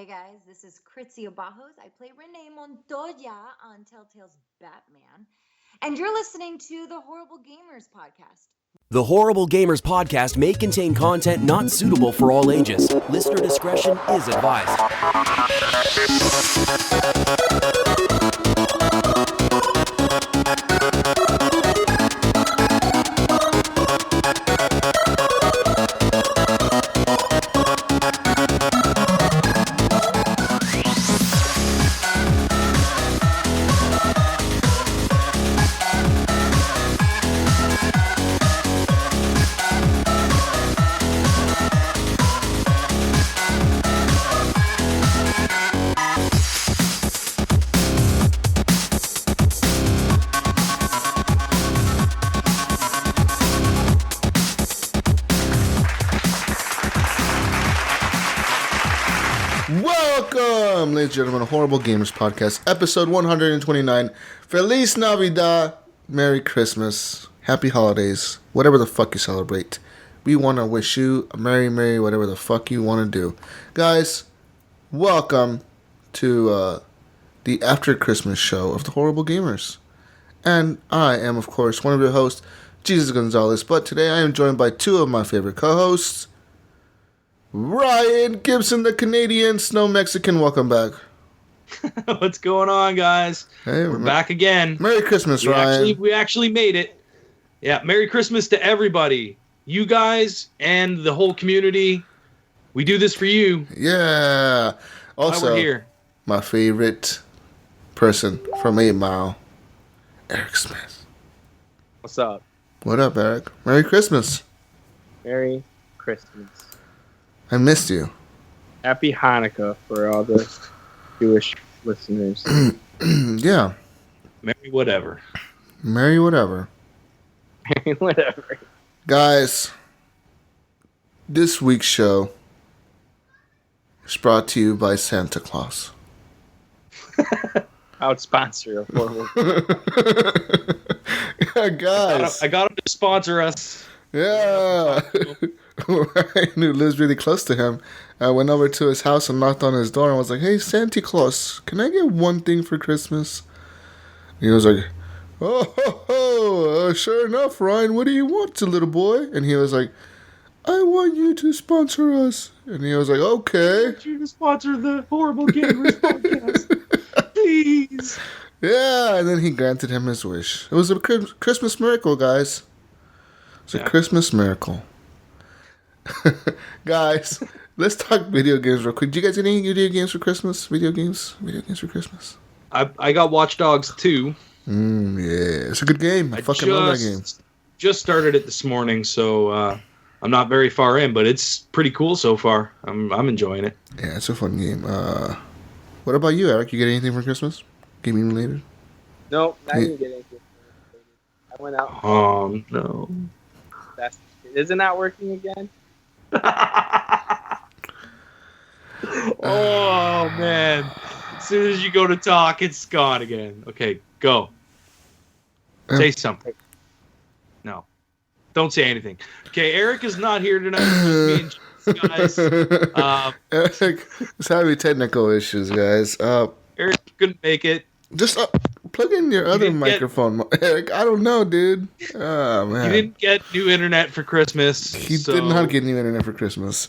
Hey guys, this is Critzia Bajos. I play Renee Montoya on Telltale's Batman. And you're listening to the Horrible Gamers podcast. The Horrible Gamers podcast may contain content not suitable for all ages. Listener discretion is advised. Welcome, ladies and gentlemen, Horrible Gamers Podcast, episode 129. Feliz Navidad, Merry Christmas, Happy Holidays, whatever the fuck you celebrate. We want to wish you a merry, whatever the fuck you want to do. Guys, welcome to the After Christmas show of the Horrible Gamers. And I am, of course, one of your hosts, Jesus Gonzalez, but today I am joined by two of my favorite co-hosts, Ryan Gibson, the Canadian Snow Mexican. Welcome back. What's going on, guys? Hey, we're back again. Merry Christmas, Ryan. We actually made it. Yeah, Merry Christmas to everybody. You guys and the whole community. We do this for you. Yeah. Also, we're here. My favorite person from 8 Mile, Eric Smith. What's up? What up, Eric? Merry Christmas. Merry Christmas. I missed you. Happy Hanukkah for all the Jewish listeners. Yeah. Merry whatever. Merry whatever. Merry whatever. Guys, this week's show is brought to you by Santa Claus. Proud sponsor of Horrible. Yeah, guys. I got him to sponsor us. Yeah. Ryan, who lives really close to him, I went over to his house and knocked on his door and was like, "Hey, Santa Claus, can I get one thing for Christmas?" And he was like, sure enough, Ryan, what do you want, little boy?" And he was like, "I want you to sponsor us." And he was like, "Okay. I want you to sponsor the Horrible Gamers podcast. Please." Yeah, and then he granted him his wish. It was a Christmas miracle, guys. It's a Christmas miracle. Guys, let's talk video games real quick. Do you guys get any video games for Christmas? Video games for Christmas? I got Watch Dogs 2. Yeah, it's a good game. I fucking love that game. Just started it this morning, so I'm not very far in, but it's pretty cool so far. I'm enjoying it. Yeah, it's a fun game. What about you, Eric? You get anything for Christmas? Gaming related? Nope, I didn't get anything. I went out. Oh, no. Isn't that working again? Oh, man. As soon as you go to talk, it's gone again. Okay, go. Say something. No. Don't say anything. Okay, Eric is not here tonight. It's just me and Jesus, guys. Eric is having technical issues, guys. Eric couldn't make it. Just plug in your other microphone, Eric. I don't know, dude. Oh, man. He didn't get new internet for Christmas. He did not get new internet for Christmas.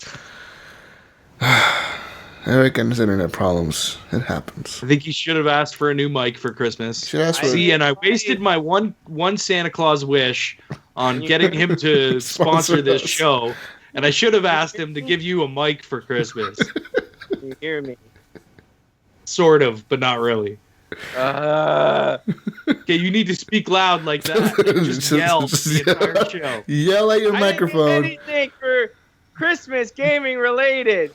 Eric and his internet problems. It happens. I think he should have asked for a new mic for Christmas. And I wasted my one Santa Claus wish on getting him to sponsor this show. And I should have asked him to give you a mic for Christmas. You hear me? Sort of, but not really. Okay, you need to speak loud like that. Just yell the entire show. Yell at your microphone. I didn't get anything for Christmas gaming related.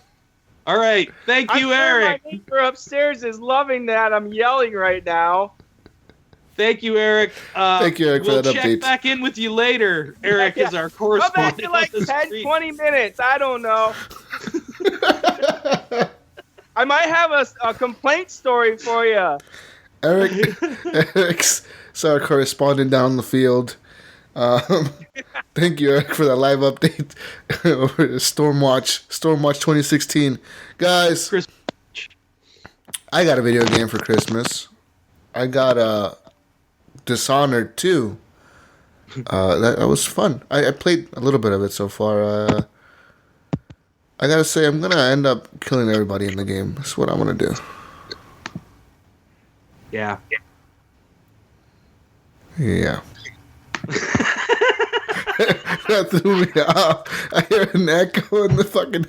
All right, thank you, Eric. My neighbor upstairs is loving that I'm yelling right now. Thank you, Eric. Thank you, Eric, for that update. We'll check back in with you later. Eric is our correspondent. Come back in like 10, 20 minutes. I don't know. I might have a complaint story for you. Eric's our correspondent down the field. Thank you, Eric, for that live update over Stormwatch 2016. Guys. I got a video game for Christmas. I got Dishonored 2. That was fun. I played a little bit of it so far. I gotta say, I'm gonna end up killing everybody in the game. That's what I'm gonna do. Yeah. Yeah. That threw me off. I hear an echo in the fucking.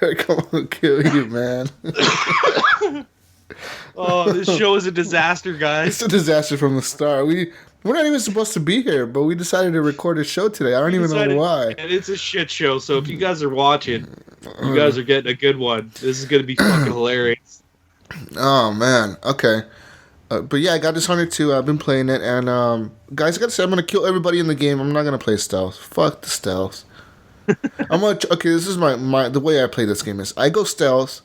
Eric, I'm gonna kill you, man. Oh, this show is a disaster, guys. It's a disaster from the start. We're not even supposed to be here, but we decided to record a show today. I don't even know why. And it's a shit show, so if you guys are watching, you guys are getting a good one. This is going to be fucking hilarious. Oh, man. Okay. But yeah, I got Dishonored 2. I've been playing it. And guys, I got to say, I'm going to kill everybody in the game. I'm not going to play stealth. Fuck the stealth. Okay, this is the way I play this game is I go stealth.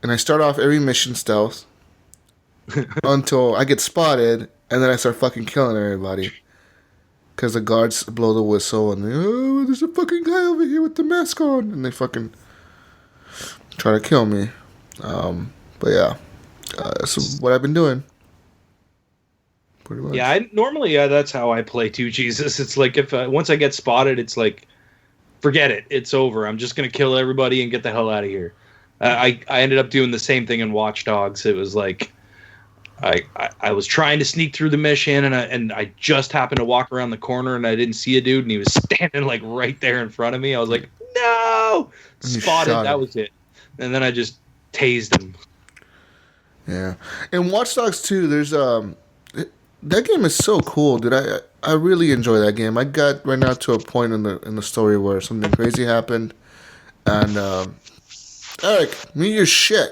And I start off every mission stealth. Until I get spotted. And then I start fucking killing everybody. Because the guards blow the whistle. And oh, there's a fucking guy over here with the mask on. And they fucking try to kill me. But yeah. That's what I've been doing. Pretty much. Yeah, normally that's how I play too, Jesus. It's like if once I get spotted, it's like, forget it. It's over. I'm just going to kill everybody and get the hell out of here. I ended up doing the same thing in Watch Dogs. It was like, I was trying to sneak through the mission, and I just happened to walk around the corner, and I didn't see a dude, and he was standing like right there in front of me. I was like, no! Spotted. That was it. And then I just tased him. Yeah. In Watch Dogs 2, there's that game is so cool, dude. I really enjoy that game. I got right now to a point in the story where something crazy happened, and Eric, mute your shit.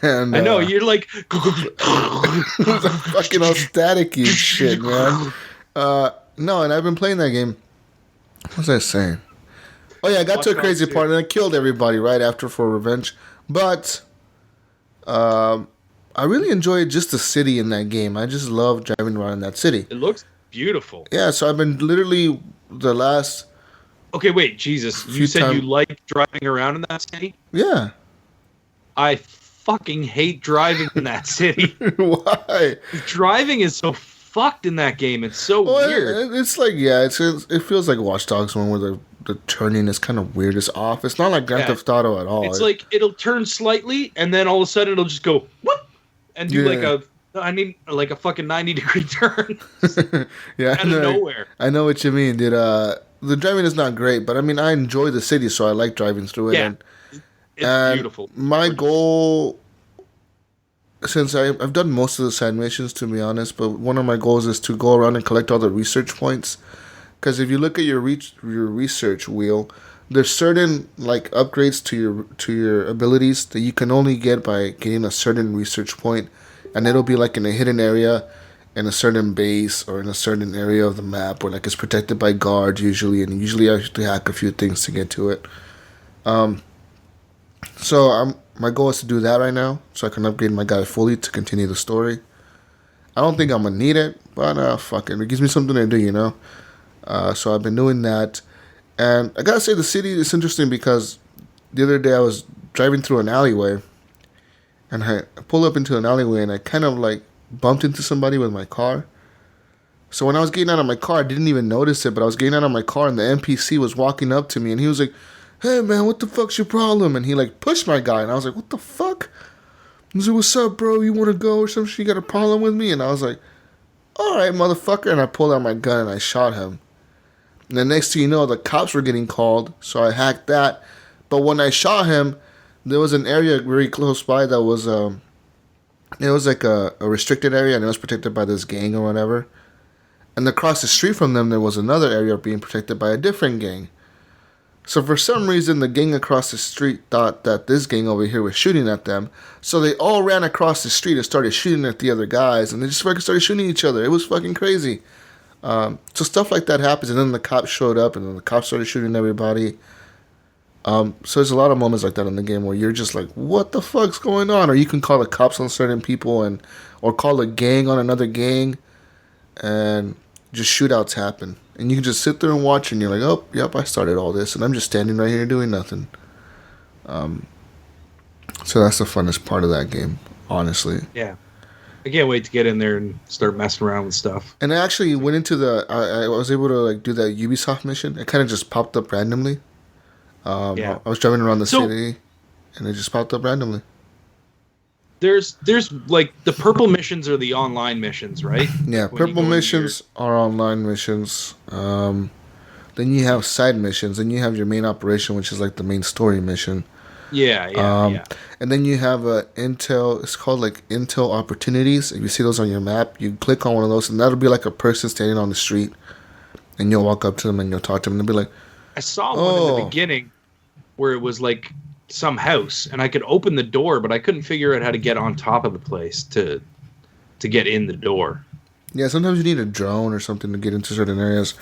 And I know you're like fucking all staticky shit, man. No, and I've been playing that game. What was I saying? Oh yeah, I got to a crazy part and I killed everybody right after for revenge. But I really enjoyed just the city in that game. I just love driving around in that city. It looks beautiful. Yeah, so I've been literally the last. Okay, wait, Jesus. You said you like driving around in that city? Yeah. I fucking hate driving in that city. Why? Driving is so fucked in that game. It's so weird. It's like, yeah, it feels like Watch Dogs 1 where the turning is kind of weird. It's off. It's not like Grand Theft Auto at all. It's like it'll turn slightly and then all of a sudden it'll just go whoop and do like a fucking 90-degree turn. Yeah, out of nowhere. I know what you mean, dude. The driving is not great, but I mean I enjoy the city, so I like driving through it. Yeah. It's beautiful. My goal, since I've done most of the side missions, to be honest, but one of my goals is to go around and collect all the research points. Because if you look at your research wheel, there's certain like upgrades to your abilities that you can only get by getting a certain research point, and it'll be like in a hidden area, in a certain base, or in a certain area of the map, or like it's protected by guards usually, and usually I have to hack a few things to get to it. So my goal is to do that right now, so I can upgrade my guy fully to continue the story. I don't think I'm gonna need it, but fuck it. It gives me something to do, you know. So I've been doing that, and I gotta say the city is interesting because the other day I was driving through an alleyway, and I pulled up into an alleyway, and I kind of like bumped into somebody with my car. So when I was getting out of my car, I didn't even notice it, but I was getting out of my car, and the NPC was walking up to me, and he was like, "Hey man, what the fuck's your problem?" And he like pushed my guy, and I was like, "What the fuck?" He was like, "What's up, bro? You want to go or something? You got a problem with me?" And I was like, "All right, motherfucker." And I pulled out my gun and I shot him. And the next thing you know, the cops were getting called, so I hacked that. But when I shot him, there was an area very close by that was it was like a restricted area, and it was protected by this gang or whatever. And across the street from them, there was another area being protected by a different gang. So for some reason, the gang across the street thought that this gang over here was shooting at them. So they all ran across the street and started shooting at the other guys, and they just fucking started shooting each other. It was fucking crazy. So stuff like that happens, and then the cops showed up, and then the cops started shooting everybody. So there's a lot of moments like that in the game where you're just like, what the fuck's going on? Or you can call the cops on certain people, or call a gang on another gang, and just shootouts happen. And you can just sit there and watch, and you're like, oh, yep, I started all this, and I'm just standing right here doing nothing. So that's the funnest part of that game, honestly. Yeah. I can't wait to get in there and start messing around with stuff. And I actually went into I was able to like do that Ubisoft mission. It kind of just popped up randomly. Yeah. I was driving around the city, and it just popped up randomly. There's like the purple missions are the online missions, right? Yeah, When you purple go in missions are online missions. Then you have side missions. Then you have your main operation, which is like the main story mission. Yeah. And then you have Intel. It's called like Intel opportunities. If you see those on your map, you click on one of those, and that'll be like a person standing on the street, and you'll walk up to them and you'll talk to them, and they'll be like, I saw one in the beginning where it was like some house, and I could open the door, but I couldn't figure out how to get on top of the place to get in the door. Yeah, sometimes you need a drone or something to get into certain areas.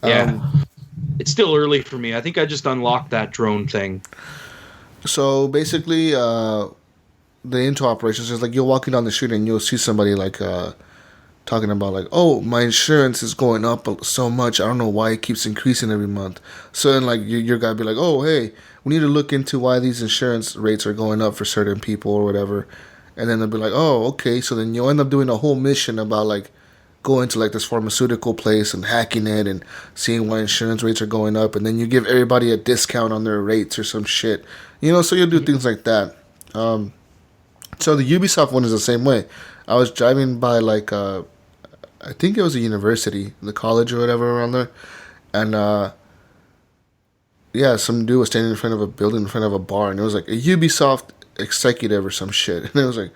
Yeah. It's still early for me. I think I just unlocked that drone thing. So basically, the Intel operations is like you're walking down the street and you'll see somebody like talking about like, oh, my insurance is going up so much. I don't know why it keeps increasing every month. So then like your guy be like, oh, hey, we need to look into why these insurance rates are going up for certain people or whatever. And then they'll be like, oh, okay. So then you'll end up doing a whole mission about like going to like this pharmaceutical place and hacking it and seeing why insurance rates are going up. And then you give everybody a discount on their rates or some shit. You know, so you'll do things like that. So the Ubisoft one is the same way. I was driving by like I think it was a university, the college or whatever around there, and yeah, some dude was standing in front of a building, in front of a bar, and it was like a Ubisoft executive or some shit, and it was like,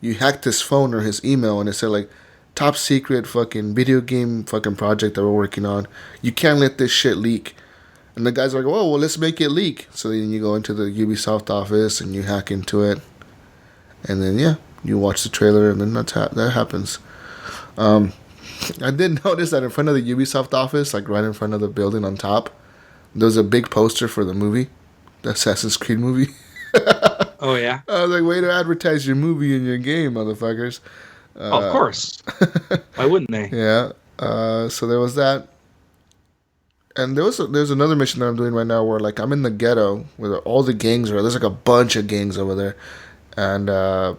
you hacked his phone or his email, and it said like, top secret fucking video game fucking project that we're working on. You can't let this shit leak. And the guy's like, well, let's make it leak. So then you go into the Ubisoft office and you hack into it, and then yeah, you watch the trailer, and then that happens. I did notice that in front of the Ubisoft office, like right in front of the building on top, there's a big poster for the movie, the Assassin's Creed movie. Oh, yeah? I was like, way to advertise your movie in your game, motherfuckers. Of course. Why wouldn't they? Yeah. So there was that. And there's another mission that I'm doing right now where like I'm in the ghetto where all the gangs are. There's like a bunch of gangs over there. And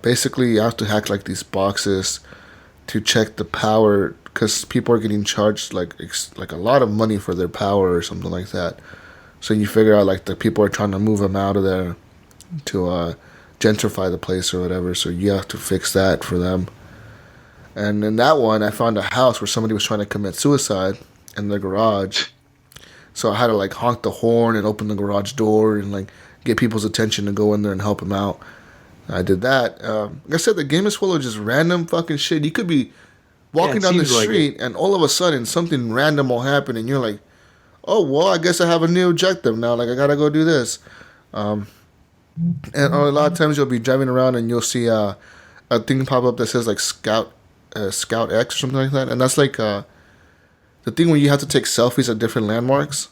basically you have to hack like these boxes to check the power, because people are getting charged like a lot of money for their power or something like that. So you figure out like the people are trying to move them out of there to gentrify the place or whatever. So you have to fix that for them. And in that one, I found a house where somebody was trying to commit suicide in their garage. So I had to like honk the horn and open the garage door and like get people's attention to go in there and help them out. I did that. Like I said, the game is full of just random fucking shit. You could be walking down the street and all of a sudden something random will happen and you're like, oh, well, I guess I have a new objective now. Like, I gotta go do this. And a lot of times you'll be driving around and you'll see a thing pop up that says like Scout X or something like that. And that's like the thing where you have to take selfies at different landmarks.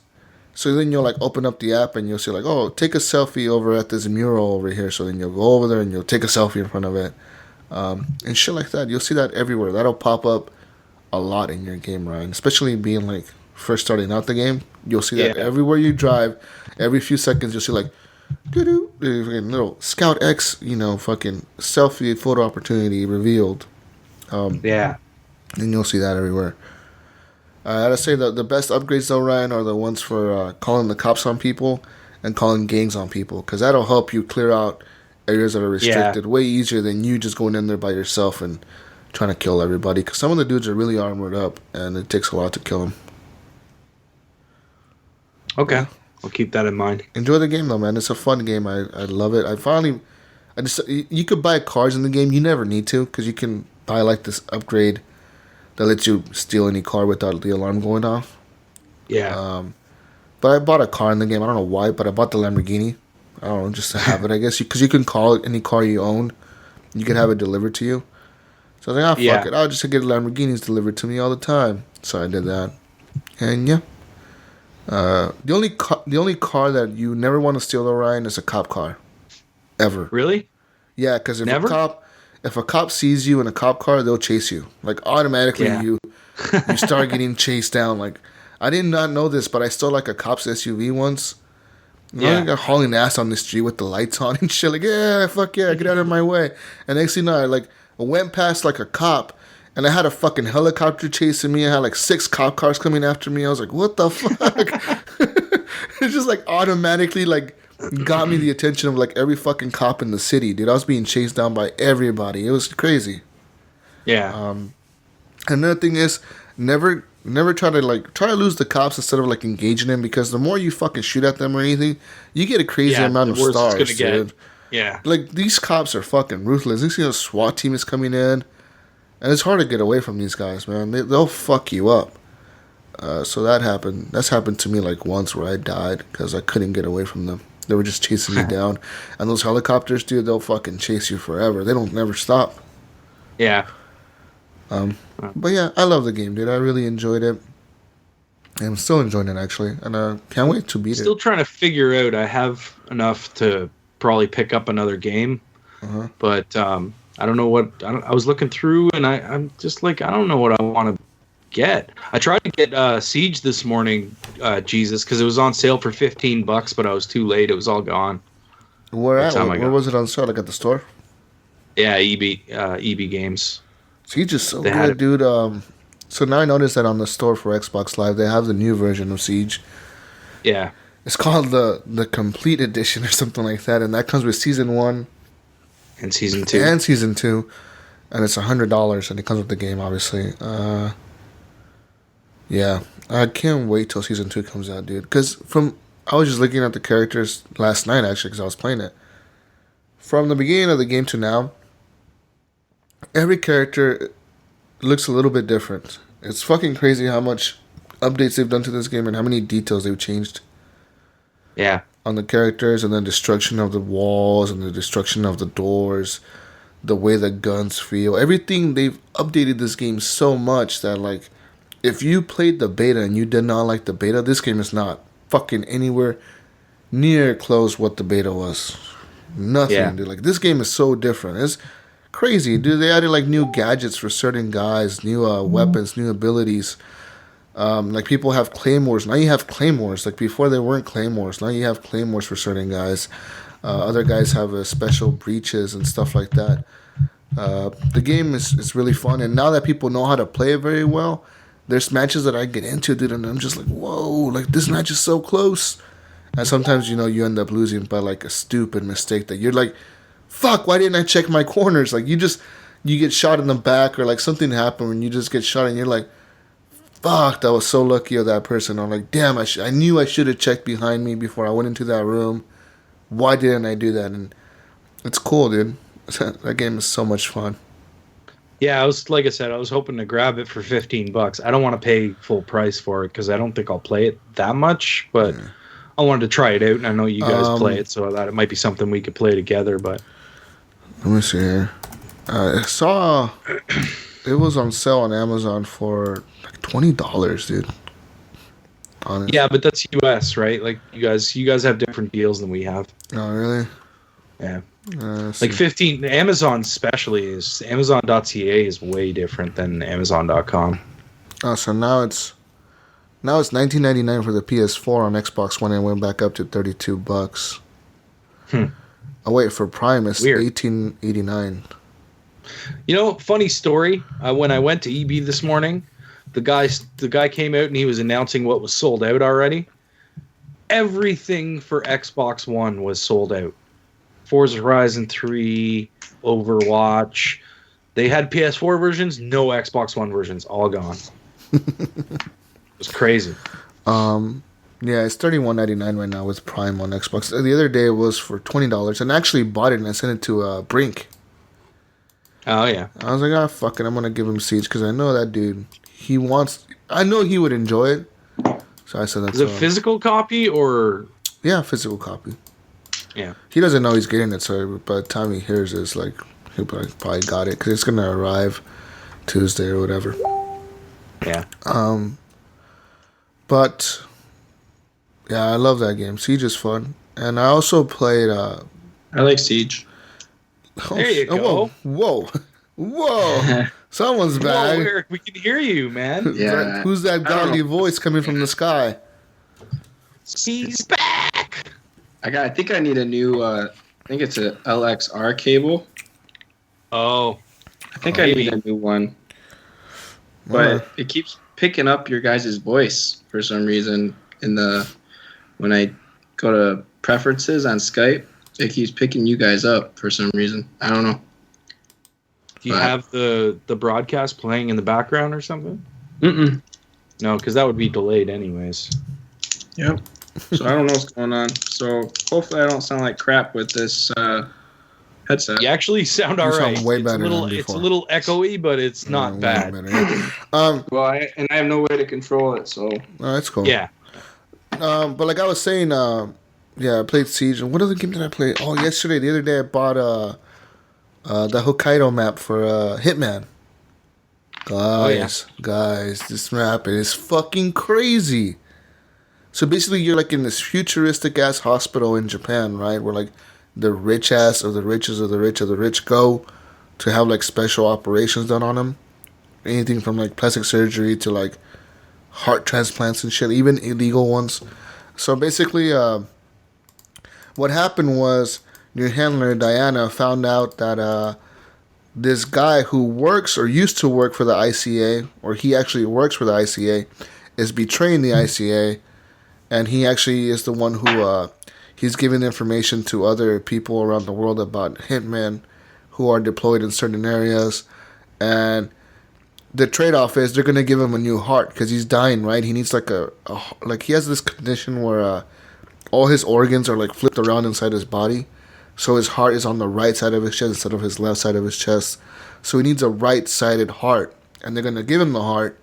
So then you'll like open up the app and you'll see like, oh, take a selfie over at this mural over here. So then you'll go over there and you'll take a selfie in front of it. And shit like that. You'll see that everywhere. That'll pop up a lot in your game, Ryan. Especially being like first starting out the game. You'll see that everywhere you drive. Every few seconds you'll see like, doo-doo, little Scout X, fucking selfie photo opportunity revealed. Yeah. And you'll see that everywhere. I gotta say that the best upgrades though, Ryan, are the ones for calling the cops on people and calling gangs on people, because that'll help you clear out areas that are restricted way easier than you just going in there by yourself and trying to kill everybody, because some of the dudes are really armored up and it takes a lot to kill them. Okay, I'll keep that in mind. Enjoy the game though, man. It's a fun game. I love it. You could buy cars in the game. You never need to, because you can buy like this upgrade that lets you steal any car without the alarm going off. Yeah. But I bought a car in the game. I don't know why, but I bought the Lamborghini. I don't know, just to have it, I guess. Because you can call any car you own. You can have it delivered to you. So I was like, fuck it. I'll just get Lamborghinis delivered to me all the time. So I did that. And yeah. The only car that you never want to steal, though, Ryan, is a cop car. Ever. Really? Yeah, because if a cop sees you in a cop car, they'll chase you. Like, automatically you start getting chased down. Like, I did not know this, but I stole like a cop's SUV once. I got hauling ass on the street with the lights on and shit. Like, yeah, fuck yeah, get out of my way. And next thing you know, I went past like a cop, and I had a fucking helicopter chasing me. I had like 6 cop cars coming after me. I was like, what the fuck? It just like automatically like got me the attention of like every fucking cop in the city, dude. I was being chased down by everybody. It was crazy. Yeah. Another thing is never try to lose the cops instead of like engaging them, because the more you fucking shoot at them or anything, you get a crazy amount of stars, dude. Yeah. Like, these cops are fucking ruthless. This SWAT team is coming in, and it's hard to get away from these guys, man. They'll fuck you up. So that happened. That's happened to me like once where I died because I couldn't get away from them. They were just chasing me down. And those helicopters, dude, they'll fucking chase you forever. They don't never stop. Yeah. But yeah, I love the game, dude. I really enjoyed it. I'm still enjoying it, actually. And can't wait to beat it. Still trying to figure out. I have enough to probably pick up another game. But I don't know what... I was looking through, and I'm just like, I don't know what I want to get. I tried to get Seige this morning, Jesus, because it was on sale for $15, but I was too late. It was all gone. Where was it on sale? Like at the store? Yeah, EB Games. Siege is so good, dude. So now I noticed that on the store for Xbox Live, they have the new version of Siege. Yeah. It's called the Complete Edition or something like that, and that comes with Season 1. And Season 2. And Season 2. And it's $100, and it comes with the game, obviously. Yeah. I can't wait till Season 2 comes out, dude. Because I was just looking at the characters last night, actually, because I was playing it. From the beginning of the game to now, every character looks a little bit different. It's fucking crazy how much updates they've done to this game and how many details they've changed. Yeah. On the characters, and then destruction of the walls and the destruction of the doors, the way the guns feel. Everything, they've updated this game so much that, like, if you played the beta and you did not like the beta, this game is not fucking anywhere near close what the beta was. Nothing, dude. Like, this game is so different. It's crazy, dude. They added like new gadgets for certain guys, new weapons, new abilities. Like, people have claymores. Now you have claymores. Like, before there weren't claymores. Now you have claymores for certain guys. Other guys have special breaches and stuff like that. The game is really fun. And now that people know how to play it very well, there's matches that I get into, dude, and I'm just like, whoa, like, this match is so close. And sometimes, you end up losing by like a stupid mistake that you're like, fuck, why didn't I check my corners? Like, you get shot in the back, or like something happened when you just get shot and you're like, fuck, that was so lucky of that person. Or like, damn, I knew I should have checked behind me before I went into that room. Why didn't I do that? And it's cool, dude. That game is so much fun. Yeah, I was hoping to grab it for $15. I don't want to pay full price for it because I don't think I'll play it that much, but I wanted to try it out, and I know you guys play it, so that it might be something we could play together. But let me see here. I saw it was on sale on Amazon for like $20, dude. Honestly. Yeah, but that's US, right? Like, you guys have different deals than we have. Oh, really? Yeah. Like 15, Amazon especially is, Amazon.ca is way different than Amazon.com. Oh, so now it's $19.99 for the PS4 on Xbox One, and went back up to $32. Oh wait, for Prime it's $18.89. Funny story. When I went to EB this morning, the guy came out and he was announcing what was sold out already. Everything for Xbox One was sold out. Forza Horizon 3, Overwatch. They had PS4 versions, no Xbox One versions, all gone. It was crazy. Yeah, it's $31.99 right now with Prime on Xbox. The other day it was for $20, and I actually bought it and I sent it to Brink. Oh, yeah. I was like, fuck it, I'm going to give him Siege, because I know that dude, I know he would enjoy it. So I said that's Is it physical copy or? Yeah, physical copy. Yeah. He doesn't know he's getting it, so by the time he hears this, like, he'll probably got it, because it's going to arrive Tuesday or whatever. Yeah. But, yeah, I love that game. Siege is fun. And I also played... I like Siege. There you go. Whoa. Someone's back. Whoa, Eric, we can hear you, man. Yeah. Who's that godly voice coming from the sky? He's back. I think I need a new. I think it's a LXR cable. Oh, I think I need a new one. But it keeps picking up your guys' voice for some reason when I go to preferences on Skype. It keeps picking you guys up for some reason. I don't know. Do you have the broadcast playing in the background or something? Mm-mm. No, because that would be delayed anyways. Yep. So I don't know what's going on. So hopefully I don't sound like crap with this headset. You actually sound all right. Way better It's a little echoey, but it's not bad. Well, I have no way to control it, so. Oh, that's cool. Yeah. But like I was saying, I played Siege. And what other game did I play? Oh, yesterday, the other day, I bought the Hokkaido map for Hitman. Guys, this map is fucking crazy. So basically, you're like in this futuristic ass hospital in Japan, right? Where like the rich ass of the riches of the rich of the rich go to have like special operations done on them. Anything from like plastic surgery to like heart transplants and shit, even illegal ones. So basically, what happened was your handler Diana found out that this guy who works or used to work for the ICA, or he actually works for the ICA, is betraying the ICA, and he actually is the one who he's giving information to other people around the world about hitmen who are deployed in certain areas, and the trade-off is they're gonna give him a new heart because he's dying, right? He needs like like he has this condition where all his organs are like flipped around inside his body, so his heart is on the right side of his chest instead of his left side of his chest. So he needs a right-sided heart, and they're gonna give him the heart,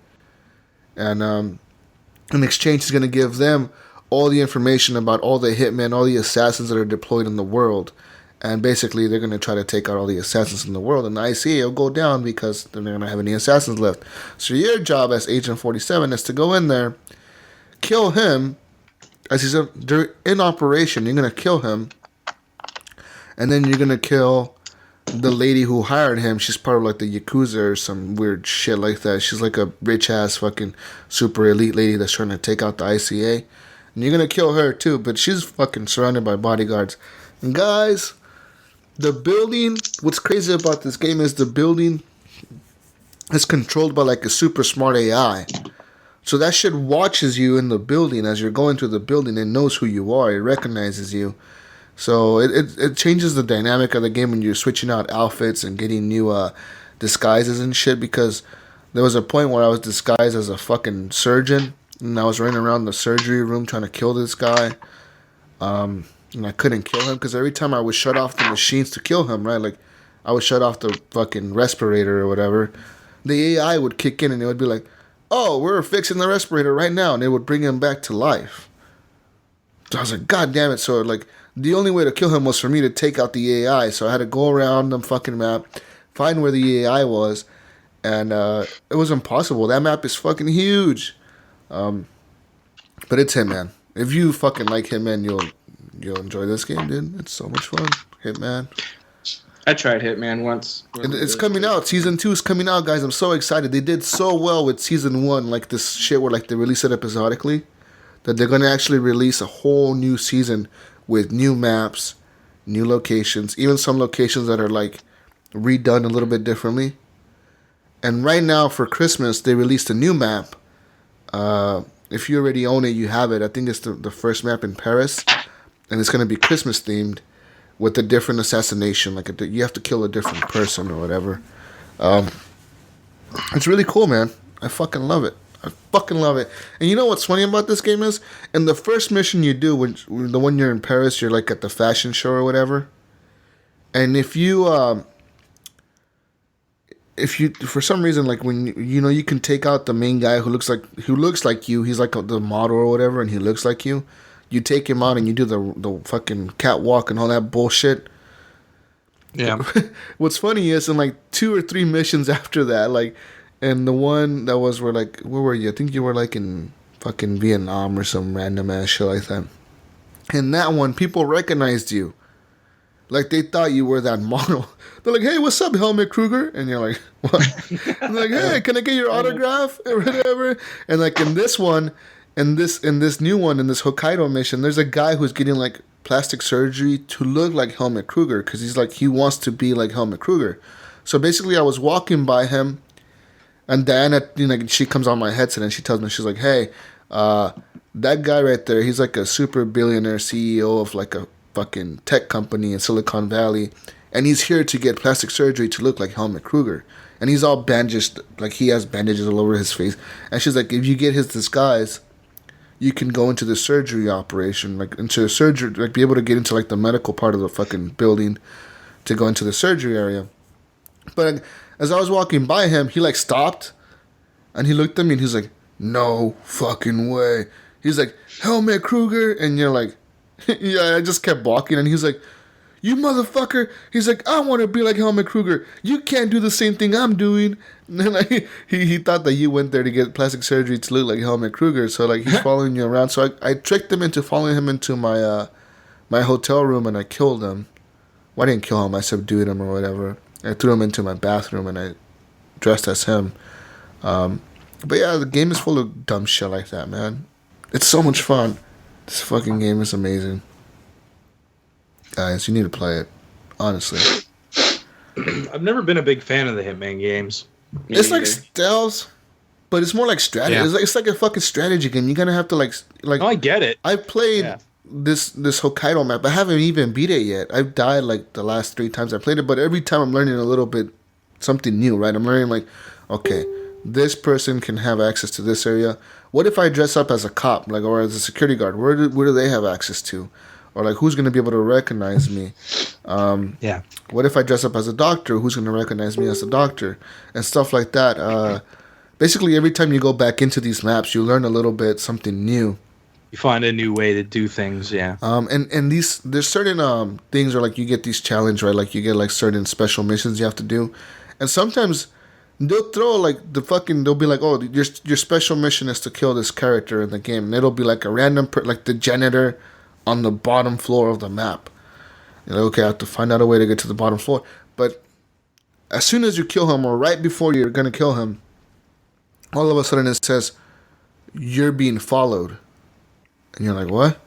and in exchange he's gonna give them all the information about all the hitmen, all the assassins that are deployed in the world. And basically, they're going to try to take out all the assassins in the world. And the ICA will go down because they're not going to have any assassins left. So your job as Agent 47 is to go in there, kill him. As he's in operation, you're going to kill him. And then you're going to kill the lady who hired him. She's part of like the Yakuza or some weird shit like that. She's like a rich-ass fucking super elite lady that's trying to take out the ICA. And you're going to kill her too. But she's fucking surrounded by bodyguards. And guys, the building, what's crazy about this game is the building is controlled by like a super smart AI. So that shit watches you in the building as you're going through the building. It knows who you are. It recognizes you. So it changes the dynamic of the game when you're switching out outfits and getting new disguises and shit. Because there was a point where I was disguised as a fucking surgeon. And I was running around the surgery room trying to kill this guy. And I couldn't kill him because every time I would shut off the machines to kill him, right? Like, I would shut off the fucking respirator or whatever. The AI would kick in and it would be like, oh, we're fixing the respirator right now. And it would bring him back to life. So I was like, God damn it. So, like, the only way to kill him was for me to take out the AI. So I had to go around the fucking map, find where the AI was. And it was impossible. That map is fucking huge. But it's Hitman. If you fucking like Hitman, you'll enjoy this game, dude. It's so much fun. Hitman. I tried Hitman once. It's coming out. Season 2 is coming out, guys. I'm so excited. They did so well with Season 1, like this shit where like they release it episodically, that they're going to actually release a whole new season with new maps, new locations, even some locations that are like redone a little bit differently. And right now for Christmas, they released a new map. If you already own it, you have it. I think it's the first map in Paris. And it's going to be Christmas themed with a different assassination. Like you have to kill a different person or whatever. It's really cool, man. I fucking love it. I fucking love it. And you know what's funny about this game is? In the first mission you do, when the one you're in Paris, you're like at the fashion show or whatever. And if you for some reason, like when you can take out the main guy who looks like you, he's like the model or whatever, and he looks like you. You take him out and you do the fucking catwalk and all that bullshit. Yeah. What's funny is in like 2 or 3 missions after that, like, and the one that was where were you? I think you were like in fucking Vietnam or some random ass shit like that. And that one, people recognized you. Like they thought you were that model. They're like, hey, what's up, Helmut Kruger? And you're like, what? And they're like, hey, can I get your autograph? Or whatever. And like in this one, in this new one, in this Hokkaido mission, there's a guy who's getting like plastic surgery to look like Helmut Kruger because he wants to be like Helmut Kruger. So basically, I was walking by him, and Diana, she comes on my headset and she tells me, she's like, "Hey, that guy right there, he's like a super billionaire CEO of like a fucking tech company in Silicon Valley, and he's here to get plastic surgery to look like Helmut Kruger, and he's all bandaged, like he has bandages all over his face." And she's like, "If you get his disguise, you can go into the surgery operation, like into the surgery, like be able to get into like the medical part of the fucking building to go into the surgery area." But as I was walking by him, he like stopped, and he looked at me and he's like, "No fucking way." He's like, "Helmut Kruger," and you're like, yeah. I just kept walking, and he's like, "You motherfucker!" He's like, "I want to be like Helmut Kruger. You can't do the same thing I'm doing." And then like, he thought that you went there to get plastic surgery to look like Helmut Kruger, so like he's following you around. So I tricked him into following him into my my hotel room, and I killed him. Well, I didn't kill him. I subdued him or whatever. I threw him into my bathroom, and I dressed as him. But yeah, the game is full of dumb shit like that, man. It's so much fun. This fucking game is amazing. Guys, you need to play it. Honestly. I've never been a big fan of the Hitman games. It's like stealth, but it's more like strategy. Yeah. It's like a fucking strategy game. You're gonna have to like. No, I get it. I played this Hokkaido map. I haven't even beat it yet. I've died like the last 3 times I played it, but every time I'm learning a little bit something new, right? I'm learning like, okay, this person can have access to this area. What if I dress up as a cop, like, or as a security guard? Where do they have access to? Or like, who's gonna be able to recognize me? Yeah. What if I dress up as a doctor? Who's gonna recognize me as a doctor? And stuff like that. Basically, every time you go back into these maps, you learn a little bit something new. You find a new way to do things, yeah. And there's certain things where like you get these challenge, right? Like you get like certain special missions you have to do, and sometimes they'll throw like they'll be like, "Oh, your special mission is to kill this character in the game," and it'll be like a random like the janitor on the bottom floor of the map. You're like, okay, I have to find out a way to get to the bottom floor. But as soon as you kill him, or right before you're gonna kill him, all of a sudden it says, "You're being followed." And you're like, what?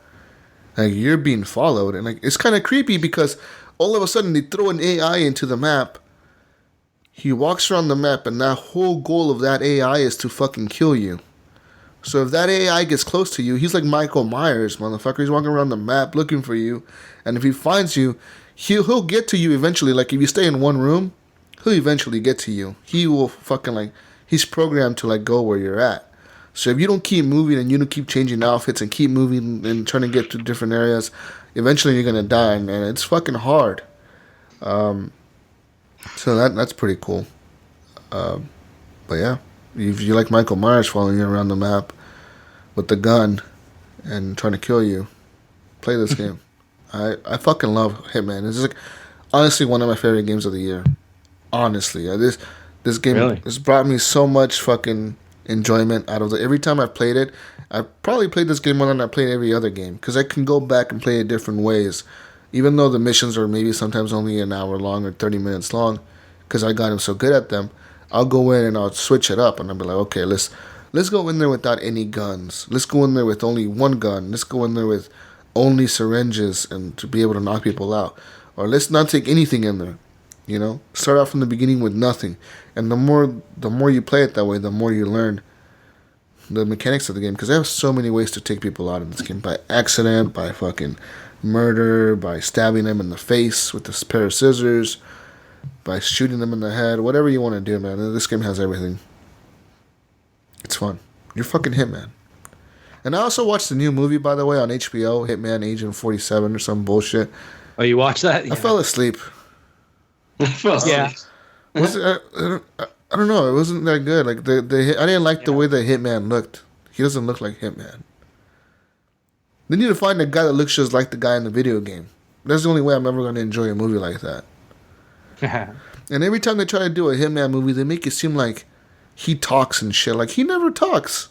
Like, you're being followed. And like, it's kind of creepy because all of a sudden they throw an AI into the map. He walks around the map, and that whole goal of that AI is to fucking kill you. So if that AI gets close to you, he's like Michael Myers, motherfucker. He's walking around the map looking for you. And if he finds you, he'll get to you eventually. Like, if you stay in one room, he'll eventually get to you. He will fucking like, he's programmed to like go where you're at. So if you don't keep moving and you don't keep changing outfits and keep moving and trying to get to different areas, eventually you're gonna die, and it's fucking hard. So that's pretty cool. But yeah, if you like Michael Myers following you around the map with the gun and trying to kill you, play this game. I fucking love Hitman. It's like honestly one of my favorite games of the year. Honestly, this game has brought me so much fucking enjoyment out of it. Every time I've played it, I probably played this game more than I played every other game because I can go back and play it different ways, even though the missions are maybe sometimes only an hour long or 30 minutes long because I got him so good at them. I'll go in and I'll switch it up and I'll be like, okay, let's go in there without any guns. Let's go in there with only one gun. Let's go in there with only syringes and to be able to knock people out. Or let's not take anything in there. You know, start off from the beginning with nothing, and the more you play it that way, the more you learn the mechanics of the game. Because there are so many ways to take people out in this game: by accident, by fucking murder, by stabbing them in the face with this pair of scissors, by shooting them in the head. Whatever you want to do, man. This game has everything. It's fun. You're fucking Hitman. And I also watched the new movie, by the way, on HBO, Hitman Agent 47 or some bullshit. Oh, you watched that? Yeah. I fell asleep. Yeah. Was it, I don't know. It wasn't that good. Like I didn't like the way the Hitman looked. He doesn't look like Hitman. They need to find a guy that looks just like the guy in the video game. That's the only way I'm ever going to enjoy a movie like that. And every time they try to do a Hitman movie, they make it seem like he talks and shit. Like, he never talks.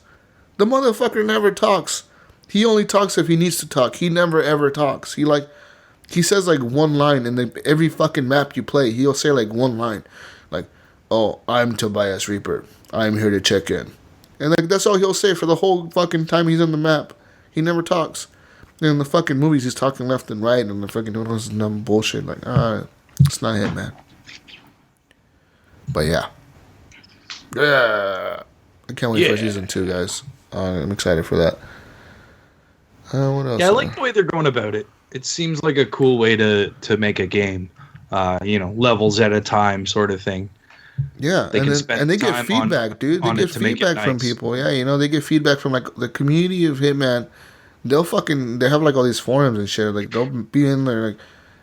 The motherfucker never talks. He only talks if he needs to talk. He never ever talks. He says like one line in every fucking map you play. He'll say like one line. Like, "Oh, I'm Tobias Reaper. I'm here to check in." And like that's all he'll say for the whole fucking time he's on the map. He never talks. In the fucking movies, he's talking left and right, and they're fucking doing all this dumb bullshit. Like, it's not Hitman. But yeah. Yeah. I can't wait for season 2, guys. I'm excited for that. What else? Yeah, I like the way they're going about it. It seems like a cool way to make a game. Levels at a time sort of thing. Yeah, and they get feedback, dude. They get feedback from people. Yeah, they get feedback from like the community of Hitman. They have like all these forums and shit. Like they'll be in there like,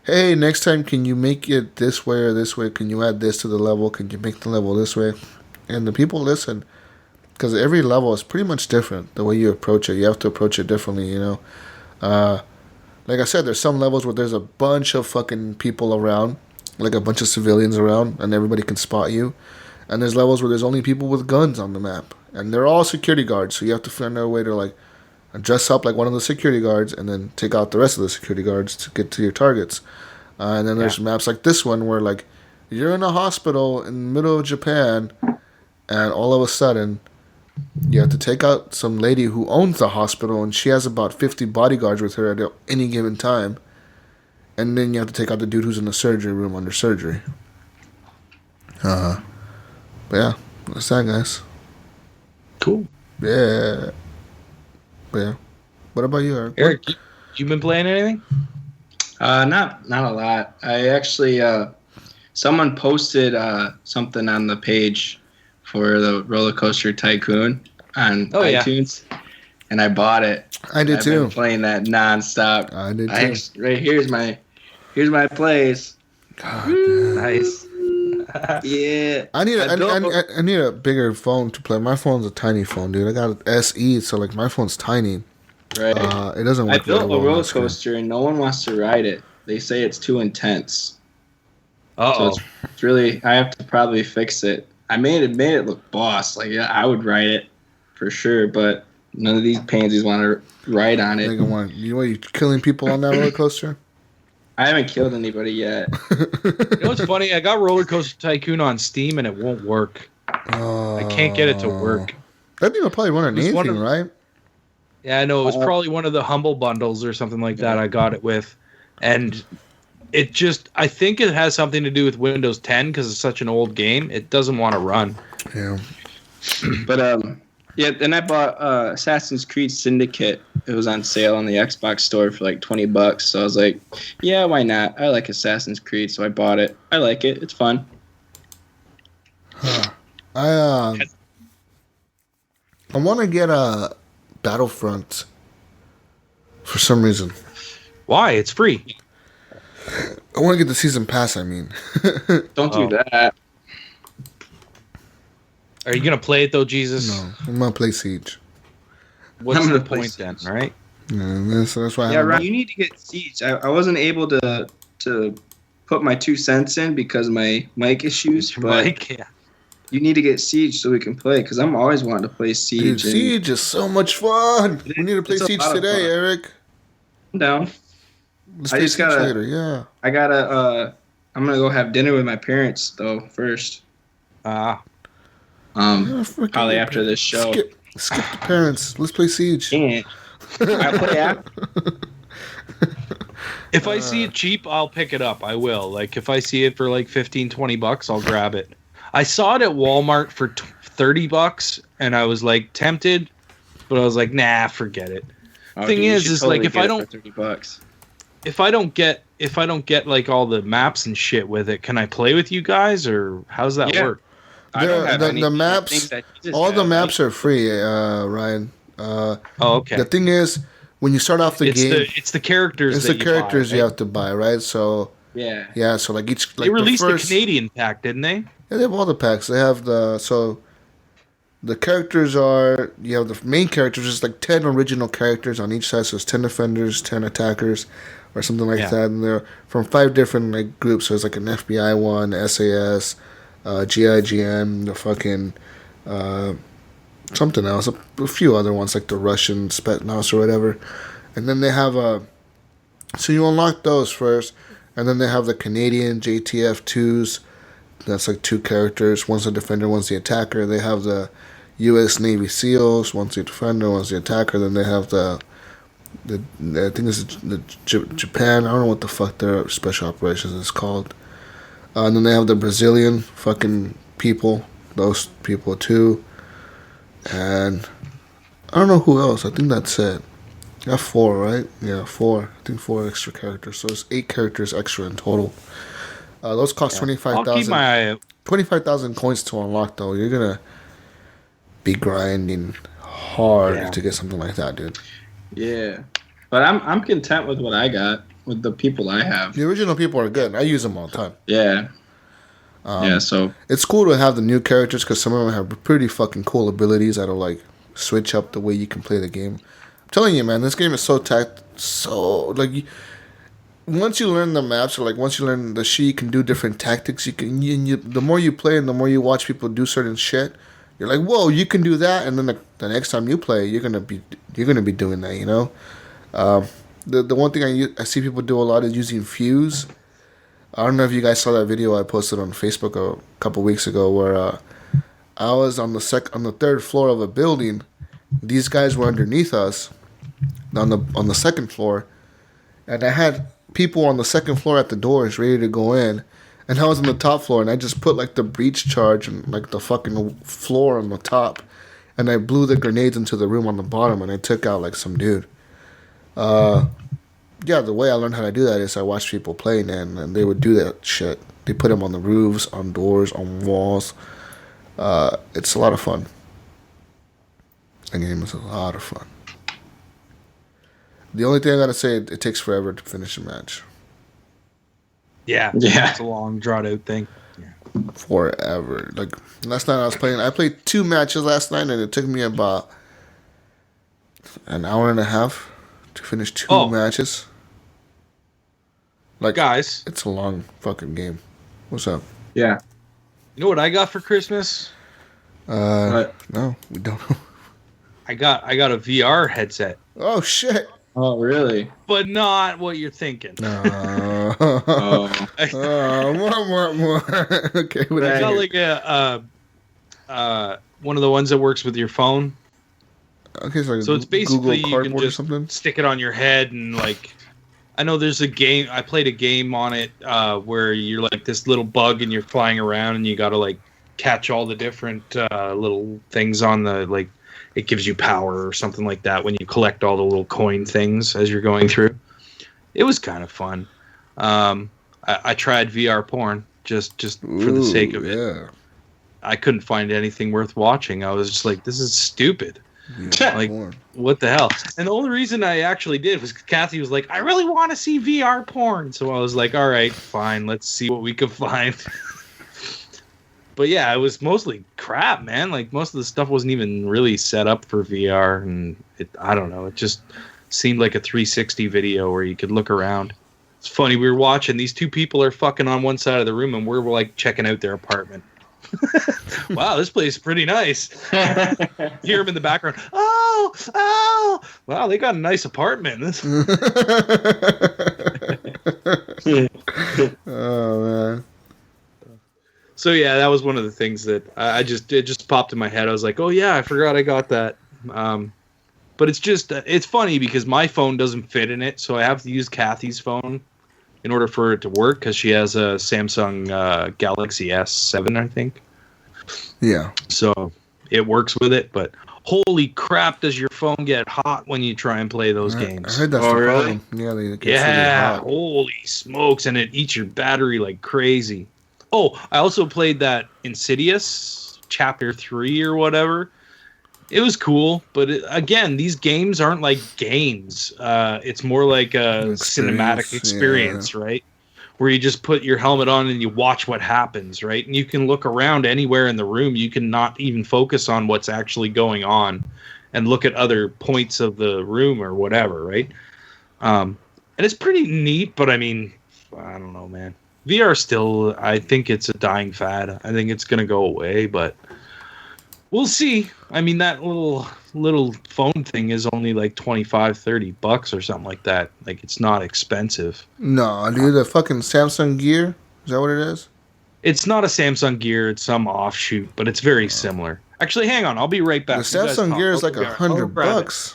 hey, next time can you make it this way or this way? Can you add this to the level? Can you make the level this way? And the people listen because every level is pretty much different. The way you approach it, you have to approach it differently. Like I said, there's some levels where there's a bunch of fucking people around, like a bunch of civilians around, and everybody can spot you. And there's levels where there's only people with guns on the map, and they're all security guards. So you have to find a way to like dress up like one of the security guards, and then take out the rest of the security guards to get to your targets. And then there's maps like this one where like you're in a hospital in the middle of Japan, and all of a sudden you have to take out some lady who owns the hospital, and she has about 50 bodyguards with her at any given time. And then you have to take out the dude who's in the surgery room under surgery. But yeah, that's that, guys. Cool. Yeah. But yeah. What about you, Eric? Eric, you been playing anything? Not a lot. I actually, someone posted something on the page for the Roller Coaster Tycoon on iTunes, and I bought it. I did too. I've been playing that nonstop. I did too. Here's my plays. God, damn. Nice. Yeah. I need a bigger phone to play. My phone's a tiny phone, dude. I got an SE, so like my phone's tiny. Right. It doesn't work. I built a roller coaster and no one wants to ride it. They say it's too intense. Uh-oh. So it's really, I have to probably fix it. I made it look boss. Like, yeah, I would ride it for sure, but none of these pansies want to ride on it. You killing people on that roller coaster? I haven't killed anybody yet. What's funny? I got Roller Coaster Tycoon on Steam and it won't work. I can't get it to work. That thing will probably run on anything, right? Yeah, I know. It was probably one of the Humble bundles or something like that I got it with. And it just, I think it has something to do with Windows 10 because it's such an old game. It doesn't want to run. Yeah. But, yeah, then I bought Assassin's Creed Syndicate. It was on sale on the Xbox store for like $20. So I was like, yeah, why not? I like Assassin's Creed, so I bought it. I like it. It's fun. Huh. I want to get a Battlefront for some reason. Why? It's free. I want to get the season pass, I mean. Don't do that. Are you going to play it, though, Jesus? No, I'm going to play Siege. What's the point then, right? Yeah, that's why. Yeah, right. You need to get Siege. I wasn't able to put my 2 cents in because of my mic issues. But yeah. You need to get Siege so we can play because I'm always wanting to play Siege. Dude, Siege is so much fun. We need to play Siege today, Eric. I'm down. Let's play Siege later, yeah. I'm gonna go have dinner with my parents though first. Probably after this show. Skip the parents. Let's play Siege. I play after. If I see it cheap, I'll pick it up. I will. Like if I see it for like $15-20, I'll grab it. I saw it at Walmart for $30, and I was like tempted, but I was like, nah, forget it. Thing is like if I don't $30. If I don't get like all the maps and shit with it, can I play with you guys or how's that work? The maps, all the maps are free, Ryan. Okay. The thing is, when you start off the game, it's the characters. It's the characters you have to buy, right? So yeah. So like each they released the Canadian pack, didn't they? Yeah, they have all the packs. They have the characters are, you have the main characters, just like 10 original characters on each side. So it's 10 defenders, 10 attackers, or something like that. And they're from 5 different like groups. So it's like an FBI one, SAS, GIGN, the fucking something else, a few other ones like the Russian Spetsnaz or whatever. And then they have so you unlock those first, and then they have the Canadian JTF 2s. That's like 2 characters. One's the defender, one's the attacker. They have the U.S. Navy SEALs. One's the defender, one's the attacker. Then they have the I think it's Japan. I don't know what the fuck their special operations is called. And then they have the Brazilian fucking people. Those people too. And I don't know who else. I think that's it. Got 4, right? Yeah, 4. I think 4 extra characters. So it's 8 characters extra in total. Those cost I'll keep my eye out. 25,000 coins to unlock, though. You're gonna be grinding hard to get something like that, dude. Yeah, but I'm content with what I got with the people I have. The original people are good. I use them all the time. Yeah. So it's cool to have the new characters because some of them have pretty fucking cool abilities that'll like switch up the way you can play the game. I'm telling you, man, this game is once you learn the maps, or like once you learn the shit, you can do different tactics. The more you play and the more you watch people do certain shit, you're like, whoa, you can do that, and then the next time you play, you're gonna be doing that, you know. The one thing I see people do a lot is using fuse. I don't know if you guys saw that video I posted on Facebook a couple weeks ago where I was on the 3rd floor of a building. These guys were underneath us on the 2nd floor, and I had people on the 2nd floor at the doors ready to go in, and I was on the top floor, and I just put like the breach charge and like the fucking floor on the top, and I blew the grenades into the room on the bottom, and I took out like some dude. Yeah, the way I learned how to do that is I watched people playing, and they would do that shit. They put them on the roofs, on doors, on walls. It's a lot of fun. The game is a lot of fun. The only thing I gotta say, it takes forever to finish a match. Yeah. It's a long, drawn out thing. Yeah. Forever. Like, last night I played 2 matches last night, and it took me about an hour and a half to finish 2 matches. Like, guys, it's a long fucking game. What's up? Yeah. You know what I got for Christmas? No, we don't. I got a VR headset. Oh shit! Oh really? But not what you're thinking. No. More. Okay, what I got like a one of the ones that works with your phone. Okay, so it's basically you can just stick it on your head and like. I know there's a game. I played a game on it where you're like this little bug and you're flying around and you got to like catch all the different little things on the like. It gives you power or something like that when you collect all the little coin things as you're going through. It was kind of fun. I tried VR porn just for the sake of it. Yeah. I couldn't find anything worth watching. I was just like, this is stupid. Yeah, like, porn. What the hell? And the only reason I actually did was Kathy was like, I really want to see VR porn. So I was like, all right, fine. Let's see what we can find. But yeah, it was mostly crap, man. Like most of the stuff wasn't even really set up for VR, and I don't know. It just seemed like a 360 video where you could look around. It's funny. We were watching. These 2 people are fucking on one side of the room, and we're like checking out their apartment. Wow, this place is pretty nice. Hear them in the background. Oh! Wow, they got a nice apartment. Oh man. So yeah, that was one of the things that it just popped in my head. I was like, oh yeah, I forgot I got that. But it's funny because my phone doesn't fit in it, so I have to use Kathy's phone in order for it to work because she has a Samsung Galaxy S7, I think. Yeah. So it works with it, but holy crap, does your phone get hot when you try and play those games? I heard that's the problem. Yeah, they get really hot. Holy smokes, and it eats your battery like crazy. Oh, I also played that Insidious Chapter 3 or whatever. It was cool, but again, these games aren't like games. It's more like a cinematic experience, right? Where you just put your helmet on and you watch what happens, right? And you can look around anywhere in the room. You can not even focus on what's actually going on and look at other points of the room or whatever, right? And it's pretty neat, but I mean, I don't know, man. VR still, I think it's a dying fad. I think it's going to go away, but we'll see. I mean, that little phone thing is only like $25-$30 or something like that. Like, it's not expensive. No, dude, the fucking Samsung Gear? Is that what it is? It's not a Samsung Gear. It's some offshoot, but it's very similar. Actually, hang on. I'll be right back. The Samsung Gear is like $100.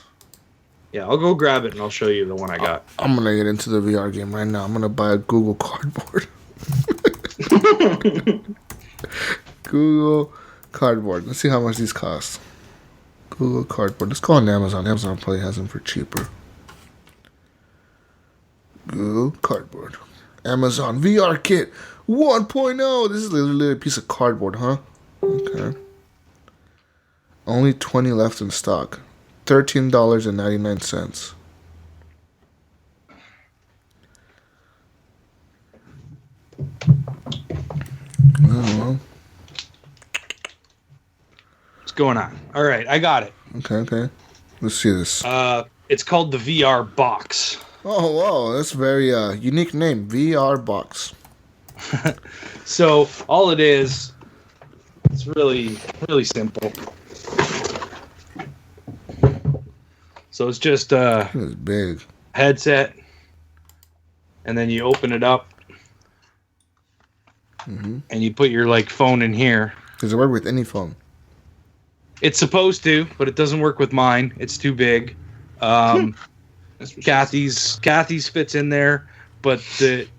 Yeah, I'll go grab it and I'll show you the one I got. I'm gonna get into the VR game right now. I'm gonna buy a Google Cardboard. Google Cardboard. Let's see how much these cost. Google Cardboard. Let's go on Amazon. Amazon probably has them for cheaper. Google Cardboard. Amazon VR Kit 1.0. This is literally a piece of cardboard, huh? Okay. Only 20 left in stock. $13.99. Oh, What's going on? All right, I got it. okay. Let's see this. It's called the VR Box. Oh, wow. That's a very unique name. VR Box. So all it is, it's really, really simple. So it's just a It's big. headset, and then you open it up, and you put your phone in here. Does it work with any phone? It's supposed to, but it doesn't work with mine. It's too big. Kathy's fits in there, but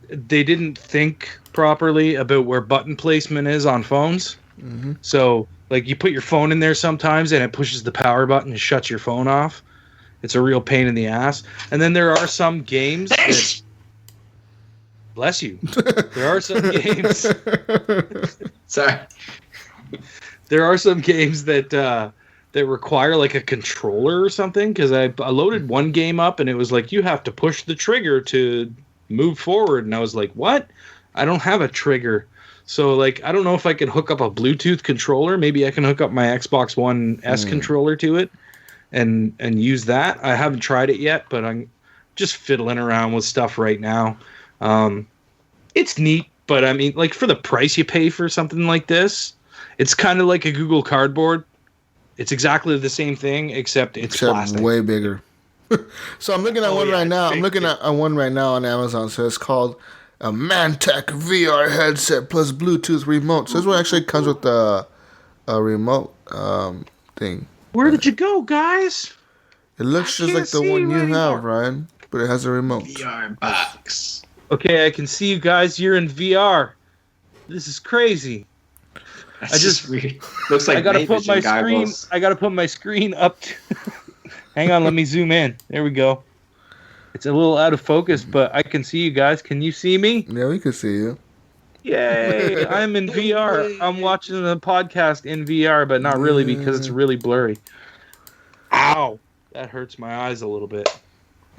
they didn't think properly about where button placement is on phones. Mm-hmm. So you put your phone in there sometimes, and it pushes the power button and shuts your phone off. It's a real pain in the ass. And then there are some games that... Bless you. There are some games... Sorry. There are some games that require a controller or something, because I loaded one game up and it was you have to push the trigger to move forward, and I was like, what? I don't have a trigger. So I don't know if I can hook up a Bluetooth controller. Maybe I can hook up my Xbox One S controller to it and use that. I haven't tried it yet, but I'm just fiddling around with stuff right now. It's neat, but I mean, for the price you pay for something like this, it's kind of like a Google Cardboard. It's exactly the same thing, except it's plastic. Way bigger. So I'm looking at one right now. I'm looking at one right now on Amazon. So it's called a Mantech VR headset plus Bluetooth remote. So this one actually comes with a remote thing. Where did you go, guys? It looks just like the one you have, Ryan, but it has a remote. VR Box. Okay, I can see you guys. You're in VR. This is crazy. That's just weird. Looks like I gotta night put my vision screen. goggles. I gotta put my screen up. Hang on, let me zoom in. There we go. It's a little out of focus, but I can see you guys. Can you see me? Yeah, we can see you. Yay! I'm in VR. I'm watching the podcast in VR, but not really because it's really blurry. Ow! That hurts my eyes a little bit.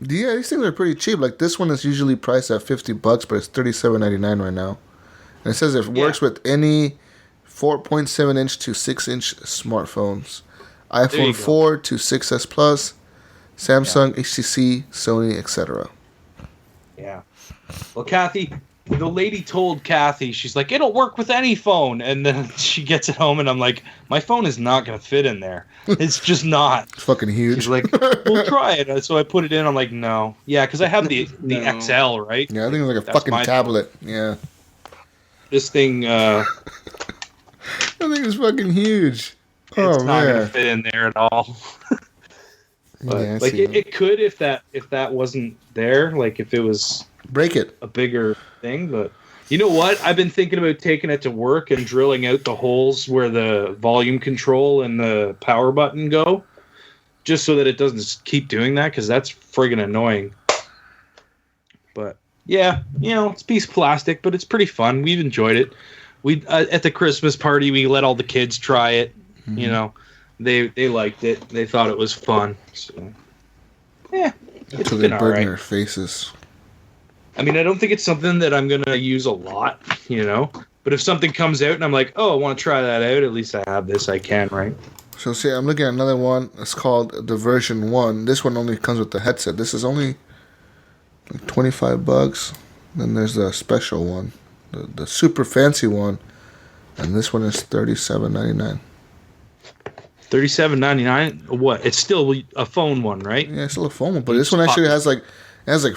Yeah, these things are pretty cheap. This one is usually priced at $50, but it's $37.99 right now. And it says it works with any 4.7-inch to 6-inch smartphones. iPhone 4 to 6S Plus, Samsung, HTC, Sony, etc. Yeah. Well, Kathy, the lady told Kathy, she's like, it'll work with any phone. And then she gets it home, and I'm like, my phone is not going to fit in there. It's just not. It's fucking huge. She's like, we'll try it. So I put it in. I'm like, no. Yeah, because I have the XL, right? Yeah, I think it's like a That's fucking my tablet. Yeah. This thing, I think it's fucking huge. it's not going to fit in there at all. But Yeah, it could if that wasn't there, if it was break it. a bigger thing. But you know what? I've been thinking about taking it to work and drilling out the holes where the volume control and the power button go, just so that it doesn't keep doing that, because that's friggin' annoying. But yeah, it's a piece of plastic, but it's pretty fun. We've enjoyed it. We at the Christmas party, we let all the kids try it. Mm-hmm. They liked it. They thought it was fun. So, yeah, it's Until they been burn alright. their faces. I mean, I don't think it's something that I'm gonna use a lot, But if something comes out and I'm like, oh, I want to try that out, at least I have this. I can, right? So see, I'm looking at another one. It's called the version 1. This one only comes with the headset. This is only $25. Then there's the special one, the super fancy one, and this one is $37.99. $37.99. What? It's still a phone one, right? Yeah, it's still a phone one, but this one actually has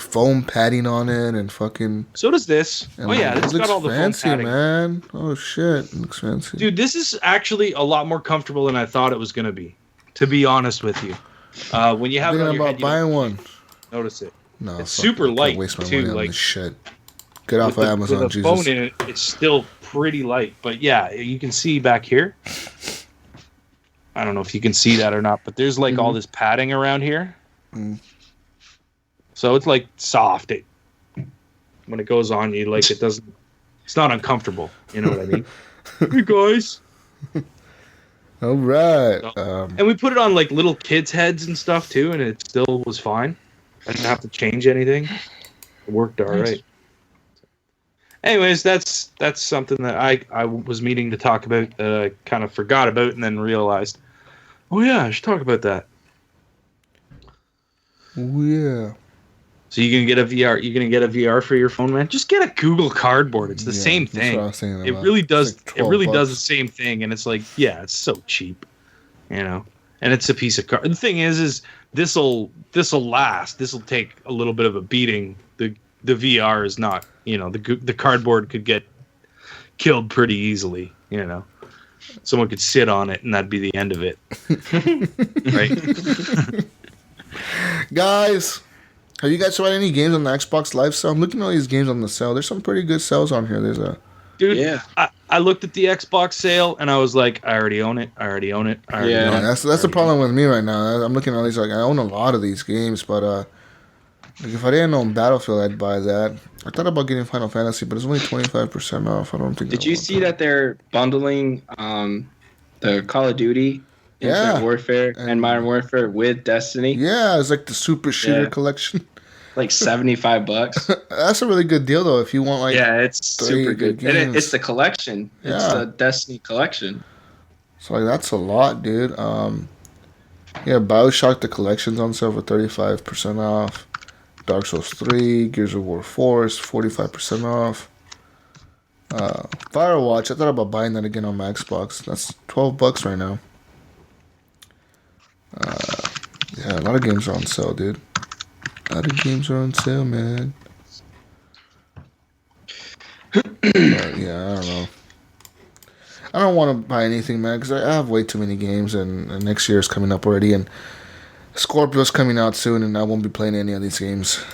foam padding on it and fucking. So does this. And Oh yeah, it it's looks got all the fancy, foam padding. man. Oh shit, it looks fancy. Dude, this is actually a lot more comfortable than I thought it was gonna be. To be honest with you. When you have it on Thinking your about head, you don't buying one. notice it. No, It's fuck, super I can't light, waste my too, money on like, this shit. Get off of Amazon, with a Jesus. phone in it, it's still pretty light. But yeah, you can see back here. I don't know if you can see that or not, but there's like all this padding around here. So it's like soft. When it goes on you, like it doesn't. It's not uncomfortable. You know what I mean? Hey guys. All right. And we put it on like little kids' heads and stuff too, and it still was fine. I didn't have to change anything. It worked all right. Anyways, that's something that I was meaning to talk about that I kind of forgot about and then realized, oh yeah, I should talk about that. Oh, yeah. So you can get a VR. You're gonna get a VR for your phone, man. Just get a Google Cardboard. It's the same That's thing. what I was thinking It about. really does. It's like It really does the $12. same thing, and it's like, yeah, it's so cheap, you know. And it's a piece of card. The thing is this'll last. This'll take a little bit of a beating. The VR is not. You know, the cardboard could get killed pretty easily. You know, someone could sit on it, and that'd be the end of it. Right, Guys, have you guys tried any games on the Xbox Live sale? I'm looking at all these games on the sale. There's some pretty good sales on here. There's a dude. Yeah. I looked at the Xbox sale, and I was like, I already own it. yeah. That's the problem with me right now. I'm looking at all these like I own a lot of these games, but like if I didn't own Battlefield, I'd buy that. I thought about getting Final Fantasy, but it's only 25% off. I don't think. Did you see that they're bundling the Call of Duty, Infinite Warfare, and Modern Warfare with Destiny? Yeah, it's like the Super Shooter collection. Like $75. That's a really good deal, though. If you want like It's 3 super good. games. And it's the collection. It's Yeah. the Destiny collection. So like that's a lot, dude. BioShock the collection's on sale for 35% off. Dark Souls 3, Gears of War 4 is 45% off. Firewatch, I thought about buying that again on my Xbox. That's $12 right now. A lot of games are on sale, dude. A lot of games are on sale, man. But, yeah, I don't know. I don't want to buy anything, man, because I have way too many games, and next year is coming up already, and Scorpio's coming out soon, and I won't be playing any of these games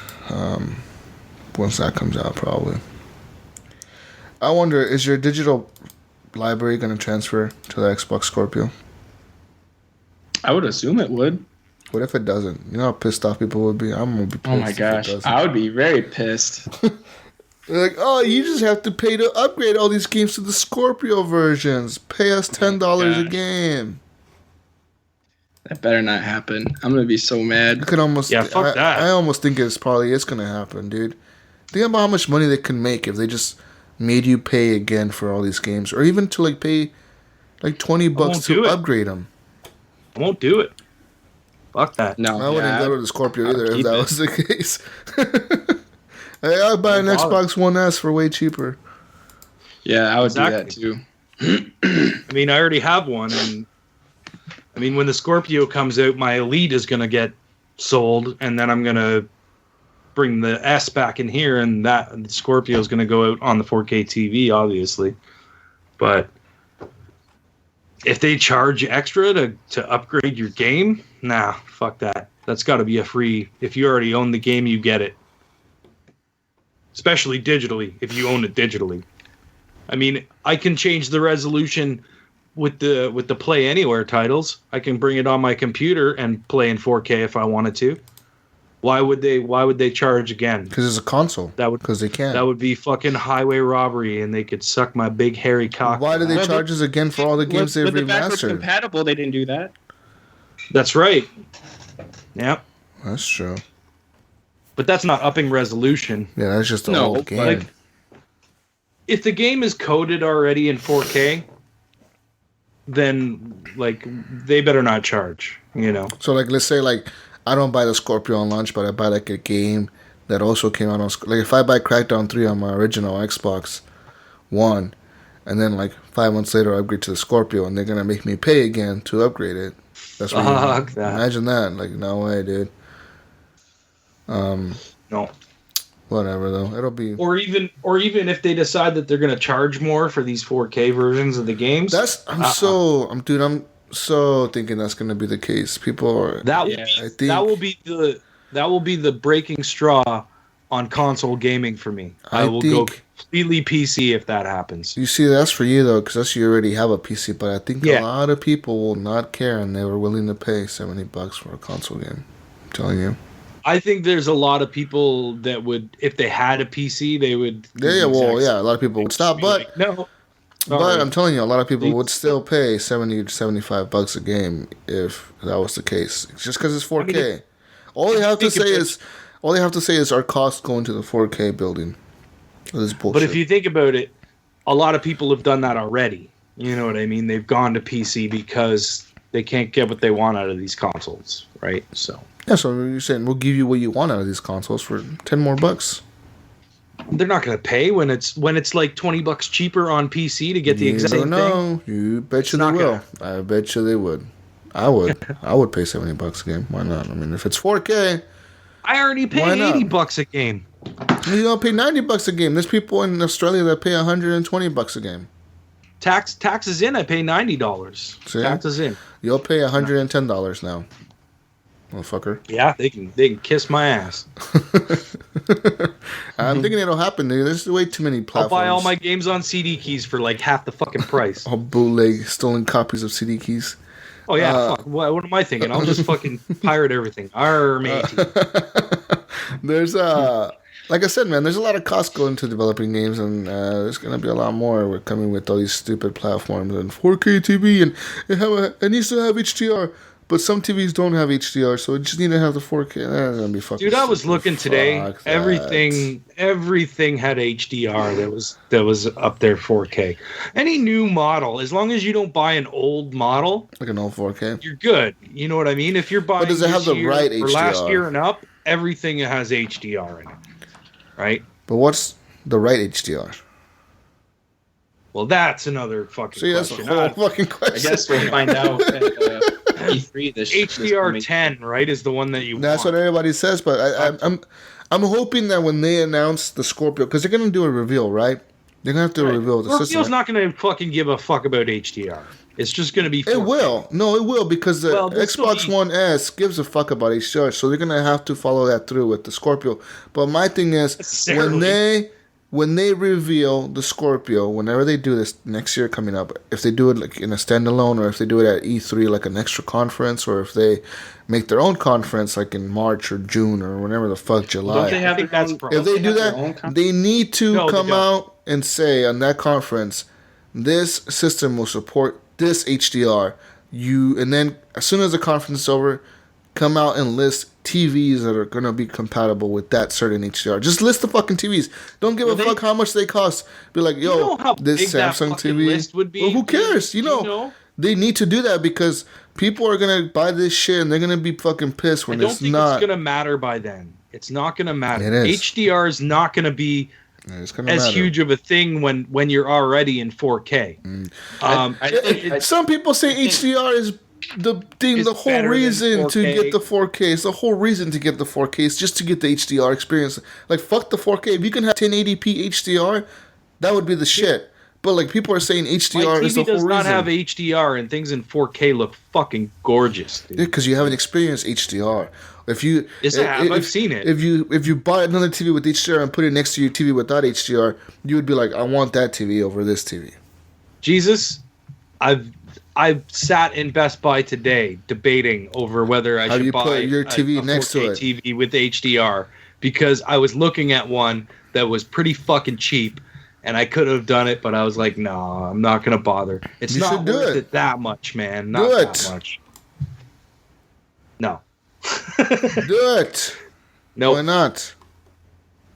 once that comes out, probably. I wonder, is your digital library going to transfer to the Xbox Scorpio? I would assume it would. What if it doesn't? You know how pissed off people would be? I'm going to be pissed. Oh my if it gosh. doesn't. I would be very pissed. They're like, oh, you just have to pay to upgrade all these games to the Scorpio versions. Pay us $10 a game. That better not happen. I'm going to be so mad. I could almost, fuck that. I almost think it's going to happen, dude. Think about how much money they could make if they just made you pay again for all these games, or even to like pay like $20 to upgrade them. I won't do it. Fuck that. No, I wouldn't go to the Scorpio either if that was the case. Hey, I'd buy an Xbox One S for way cheaper. Yeah, I would do that too. I mean, I already have one, and I mean, when the Scorpio comes out, my Elite is going to get sold, and then I'm going to bring the S back in here, and the Scorpio is going to go out on the 4K TV, obviously. But if they charge extra to upgrade your game, nah, fuck that. That's got to be a free. If you already own the game, you get it. Especially digitally, if you own it digitally. I mean, I can change the resolution with the Play Anywhere titles. I can bring it on my computer and play in 4K if I wanted to. Why would they charge again? Because it's a console. Because they can. That would be fucking highway robbery, and they could suck my big hairy cock. Why do they charge us again for all the games they've With the backwards remastered? compatible, they didn't do that. That's right. Yep. That's true. But that's not upping resolution. Yeah, that's just an old game. Like, if the game is coded already in 4K, then like they better not charge, you know. So like, let's say like I don't buy the Scorpio on launch, but I buy like a game that also came out on like if I buy Crackdown 3 on my original Xbox One, and then like 5 months later I upgrade to the Scorpio, and they're gonna make me pay again to upgrade it. That's what Fuck that. Imagine that. Like, no way, dude. No. Whatever though, it'll be. Or even if they decide that they're gonna charge more for these 4K versions of the games. I'm so thinking that's going to be the case. People are. That will be the breaking straw on console gaming for me. I will go completely PC if that happens. You see, that's for you though, because you already have a PC. But I think a lot of people will not care, and they were willing to pay $70 for a console game. I'm telling you. I think there's a lot of people that would, if they had a PC, they would. A lot of people would stop, but no. But I'm telling you, a lot of people would still pay $70 to $75 a game if that was the case. It's just because it's 4K. All they have to say is our costs going to the 4K building. This bullshit. But if you think about it, a lot of people have done that already. You know what I mean? They've gone to PC because they can't get what they want out of these consoles, right? So you're saying we'll give you what you want out of these consoles for $10 more bucks. They're not going to pay when it's like $20 cheaper on PC to get the exact same thing. You bet you they will. I bet you they would. I would. I would pay $70 a game. Why not? I mean, if it's 4K, I already pay $80 a game. You don't pay $90 a game. There's people in Australia that pay $120 a game. Taxes in, I pay $90. See? Taxes in. You'll pay $110 now. Motherfucker. Yeah, they can kiss my ass. I'm thinking it'll happen, dude. There's way too many platforms. I'll buy all my games on CD keys for like half the fucking price. All bootleg, stolen copies of CD keys. Oh yeah, fuck. What am I thinking? I'll just fucking pirate everything. Matey. There's like I said, man, there's a lot of cost going into developing games, and there's gonna be a lot more. We're coming with all these stupid platforms and 4K TV, and it needs to have HDR. But some TVs don't have HDR, so it just need to have the 4K. That's gonna be fucking. Dude, I was looking today. Everything had HDR. That was up there 4K. Any new model, as long as you don't buy an old model, like an old 4K, you're good. You know what I mean? If you're buying, but does it have the right HDR? Or last year and up, everything has HDR in it, right? But what's the right HDR? Well, that's another fucking question. That's a whole fucking question. I guess we'll find out at E3 this HDR 10, right, is the one that you That's want. what everybody says, but I'm hoping that when they announce the Scorpio, because they're going to do a reveal, right? They're going to have to reveal the system. Scorpio's not going to fucking give a fuck about HDR. It's just going to be 4K. It will. No, it will, because the Xbox One S gives a fuck about HDR, so they're going to have to follow that through with the Scorpio. But my thing is, when they reveal the Scorpio, whenever they do this next year coming up, if they do it like in a standalone, or if they do it at E3 like an extra conference, or if they make their own conference like in March or June or whenever the fuck, July. If they do that, they need to come out and say on that conference, this system will support this HDR. And then as soon as the conference is over, come out and list TVs that are going to be compatible with that certain HDR. Just list the fucking TVs. Don't give a fuck how much they cost. Be like, yo, this Samsung TV. List would be, well, who cares? You know, they need to do that because people are going to buy this shit and they're going to be fucking pissed when it's not. I don't think it's going to matter by then. It's not going to matter. It is. HDR is not going to be as huge of a thing when you're already in 4K. Some people say HDR is the whole reason to get the 4K. It's the whole reason to get the 4K is just to get the HDR experience. Like, fuck the 4K. If you can have 1080p HDR, that would be the shit. But like, people are saying HDR is the whole reason. My TV does not have HDR, and things in 4K look fucking gorgeous. Dude. Yeah, because you haven't experienced HDR. I've seen it. If you buy another TV with HDR and put it next to your TV without HDR, you would be like, I want that TV over this TV. Jesus, I've sat in Best Buy today debating over whether I should buy your TV next to it. TV with HDR, because I was looking at one that was pretty fucking cheap, and I could have done it, but I was like, no, I'm not gonna bother. It's not worth it that much, man. Not that much. No. Do it. No. Why not?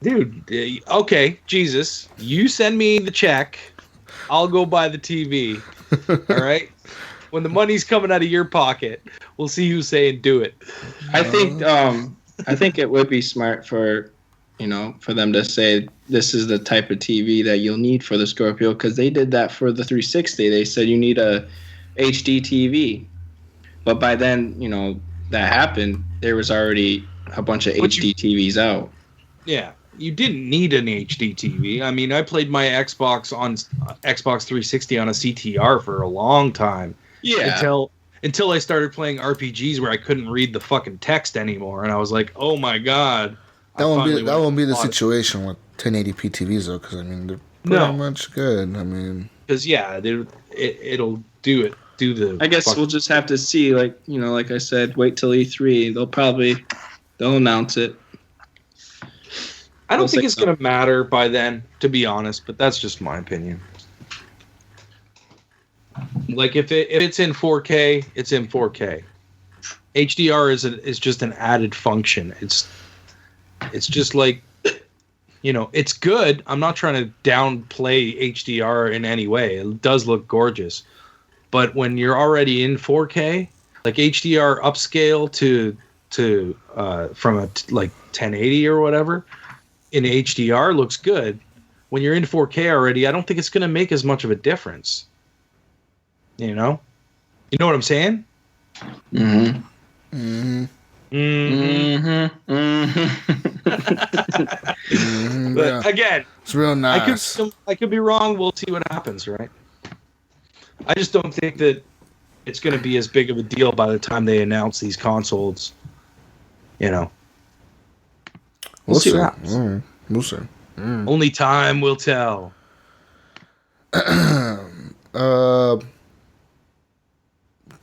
Dude, okay, Jesus, you send me the check, I'll go buy the TV. All right? When the money's coming out of your pocket, we'll see who's saying do it. I think it would be smart for them to say this is the type of TV that you'll need for the Scorpio, because they did that for the 360. They said you need a HD TV. But by then, that happened, there was already a bunch of HD TVs out. Yeah. You didn't need an HD TV. I mean, I played my Xbox on Xbox 360 on a CTR for a long time. Yeah. until I started playing RPGs where I couldn't read the fucking text anymore, and I was like, oh my god. That won't be the situation with 1080p TVs though, because I mean they're pretty much good. I mean, because it'll do it. Do the. I guess we'll just have to see. Like like I said, wait till E3. They'll announce it. I don't think it's gonna matter by then, to be honest. But that's just my opinion. Like if it's in 4K, it's in 4K. HDR is just an added function. It's just like, it's good. I'm not trying to downplay HDR in any way. It does look gorgeous. But when you're already in 4K, like HDR upscale to from a like 1080 or whatever in HDR looks good. When you're in 4K already, I don't think it's going to make as much of a difference. You know what I'm saying? Mm-hmm. Mm-hmm. Mm-hmm. Mm-hmm. But yeah. again, It's real nice. I could be wrong. We'll see what happens, right? I just don't think that it's going to be as big of a deal by the time they announce these consoles. We'll see what happens. Mm. We'll see. Mm. Only time will tell.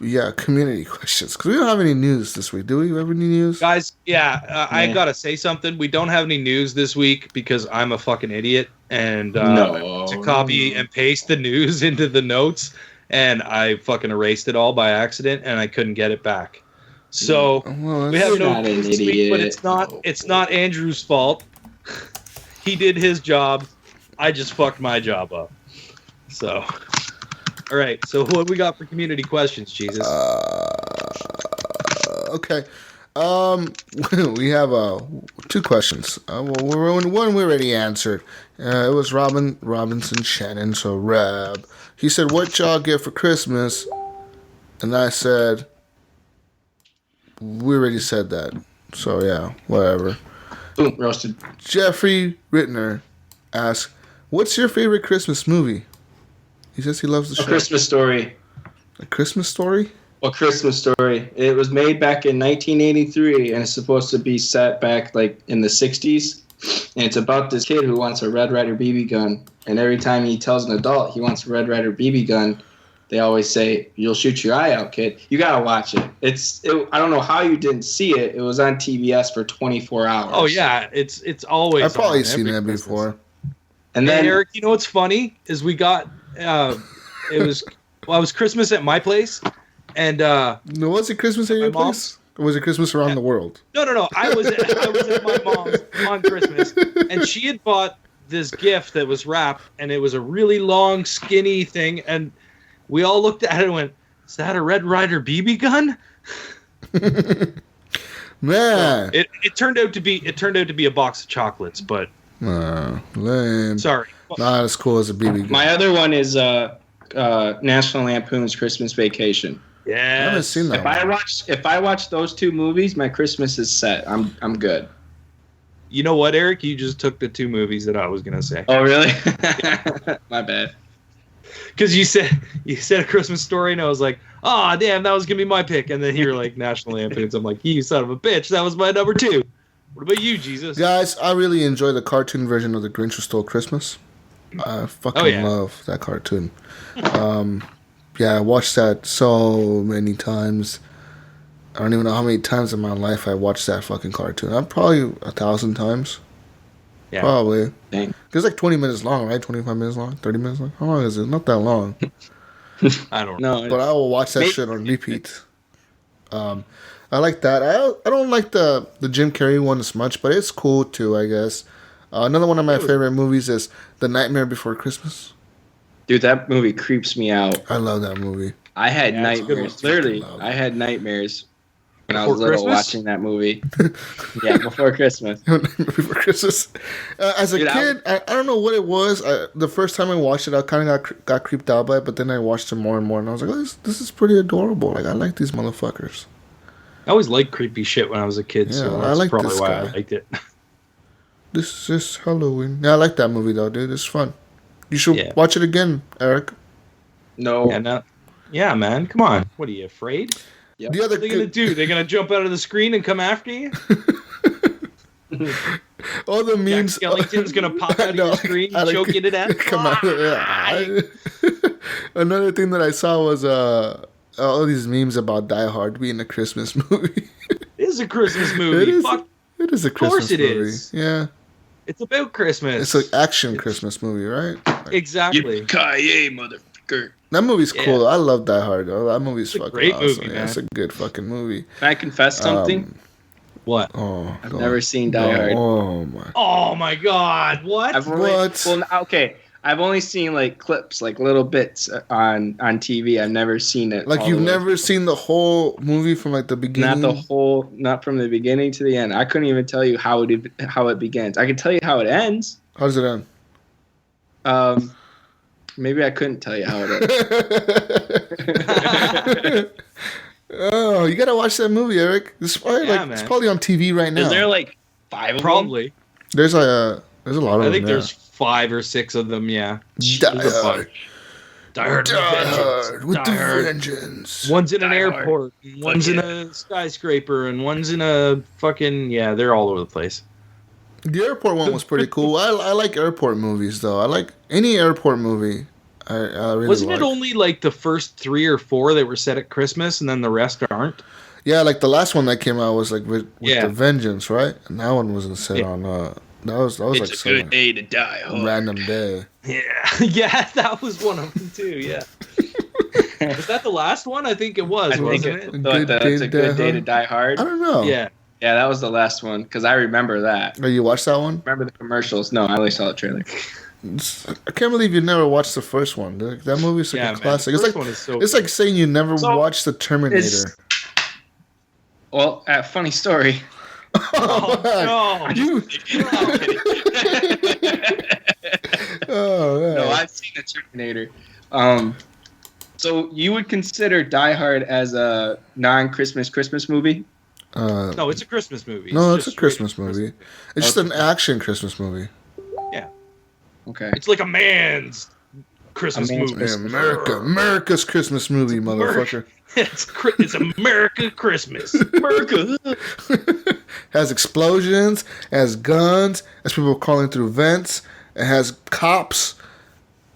Yeah, community questions. Because we don't have any news this week. Do we have any news? Guys, I got to say something. We don't have any news this week because I'm a fucking idiot. And to copy and paste the news into the notes, and I fucking erased it all by accident, and I couldn't get it back. So we have no news this week, but it's not Andrew's fault. He did his job. I just fucked my job up. So... All right, so what we got for community questions, Jesus? Okay. We have 2 questions. One we already answered. It was Robinson Shannon, so Rab. He said, what y'all get for Christmas? And I said, we already said that. So, yeah, whatever. Boom, roasted. Jeffrey Rittner asked, what's your favorite Christmas movie? He says he loves the show. A Christmas Story. A Christmas Story? A Christmas Story. It was made back in 1983, and it's supposed to be set back like in the 60s. And it's about this kid who wants a Red Ryder BB gun. And every time he tells an adult he wants a Red Ryder BB gun, they always say, "You'll shoot your eye out, kid." You gotta watch it. I don't know how you didn't see it. It was on TBS for 24 hours. Oh yeah, it's always. I've probably on seen every that Christmas. before. And then Eric, you know what's funny is we got it was Christmas at my place, and No, was it Christmas at your my place? Or was it Christmas around the world? no, I was at my mom's on Christmas, and she had bought this gift that was wrapped, and it was a really long, skinny thing, and we all looked at it and went, "Is that a Red Ryder BB gun?" Man, It turned out to be a box of chocolates, but lame. sorry. Not as cool as a BB gun. my other one is National Lampoon's Christmas Vacation. I haven't Yes. seen that. If I watch those 2 movies, my Christmas is set. I'm good. You know what, Eric? You just took the 2 movies that I was gonna say. Oh really? My bad. Because you said A Christmas Story, and I was like, "Oh, damn, that was gonna be my pick." And then you're like, National Lampoons. I'm like, "You son of a bitch, that was my number 2." What about you, Jesus? Guys, I really enjoy the cartoon version of The Grinch Who Stole Christmas. I fucking love that cartoon. Yeah, I watched that so many times. I don't even know how many times in my life I watched that fucking cartoon. I'm probably 1,000 times. Yeah. Probably. Dang. It's like 20 minutes long, right? 25 minutes long? 30 minutes long? How long is it? Not that long. I don't know. No, But I will watch that shit on repeat. I like that. I don't like the Jim Carrey one as much, but it's cool too, I guess. Another one of my favorite movies is The Nightmare Before Christmas. dude, that movie creeps me out. I love that movie. I had Yeah, it's a good nightmares. one. Literally, Fucking love I had nightmares when I Before was little Christmas? watching that movie. Yeah, before Christmas. Before Christmas. As a Dude, kid, I don't know what it was. The first time I watched it, I kind of got creeped out by it, but then I watched it more and more, and I was like, oh, this is pretty adorable. Like, I like these motherfuckers. I always liked creepy shit when I was a kid, so Yeah, I that's like probably this why guy. I liked it. This is Halloween. Yeah, I like that movie, though, dude. It's fun. You should Yeah. watch it again, Eric. No, Yeah, no. Yeah, man. Come on. What are you afraid? Yep. The other What are they gonna do? They're gonna jump out of the screen and come after you? all the memes. Jack Skellington's gonna pop out of your screen, choke you to death. Come out. Another thing that I saw was all these memes about Die Hard being a Christmas movie. It is a Christmas movie. Fuck. It is a Christmas course it movie. is. Yeah. It's about Christmas. It's an action Christmas movie, right? Exactly. Yippee-ki-yay, motherfucker. That movie's Yeah. cool. I love Die Hard. Oh, that movie's It's a fucking great awesome. movie, Yeah, man. it's a good fucking movie. Can I confess something? What? I've never seen Die Hard. Oh my. Oh my God! What? I've only, What? Well, okay. I've only seen like clips, like little bits on TV. I've never seen it. Like all you've the way never seen the whole movie from like the beginning. not from the beginning to the end. I couldn't even tell you how it begins. I can tell you how it ends. How does it end? Maybe I couldn't tell you how it ends. Oh, you gotta watch that movie, Eric. It's probably it's man. probably on TV right now. Is there like 5 of them? Probably. There's a lot of them. I think yeah. there's 5 or 6 of them. Yeah. Die There's a bunch. Die Hard with Die Vengeance. Hard with the Die Hard. vengeance. One's in an Die Hard. airport, and one's in a skyscraper, and one's in a fucking they're all over the place. The airport one was pretty cool. I like airport movies though. I like any airport movie. I really Wasn't like. it only like the first 3 or 4 that were set at Christmas, and then the rest aren't? Yeah, like the last one that came out was like with Yeah. the vengeance, right? And that one wasn't set Yeah. on. That was It's like a some good day to die hard. random day. Yeah, yeah, that was one of them too. Yeah. Was that the last one? I think it was, I think wasn't it? it's a good day to die hard. I don't know. Yeah. Yeah, that was the last one because I remember that. Oh, you watched that one? Remember the commercials? No, I only saw the trailer. I can't believe you never watched the first one. That movie's like Yeah, a man, classic. the It's first like one is so it's like saying you never So, watched the Terminator. Well, funny story. Oh, man. no. You. Oh man. No, I've seen the Terminator. So you would consider Die Hard as a non-Christmas Christmas movie? No, it's a Christmas movie. No, it's just a Christmas straight movie. It's just an action Christmas movie. Okay. It's like a man's Christmas man's movie. Hey, America's Christmas movie, motherfucker. It's America Christmas. America. Has explosions, has guns, has people crawling through vents, it has cops,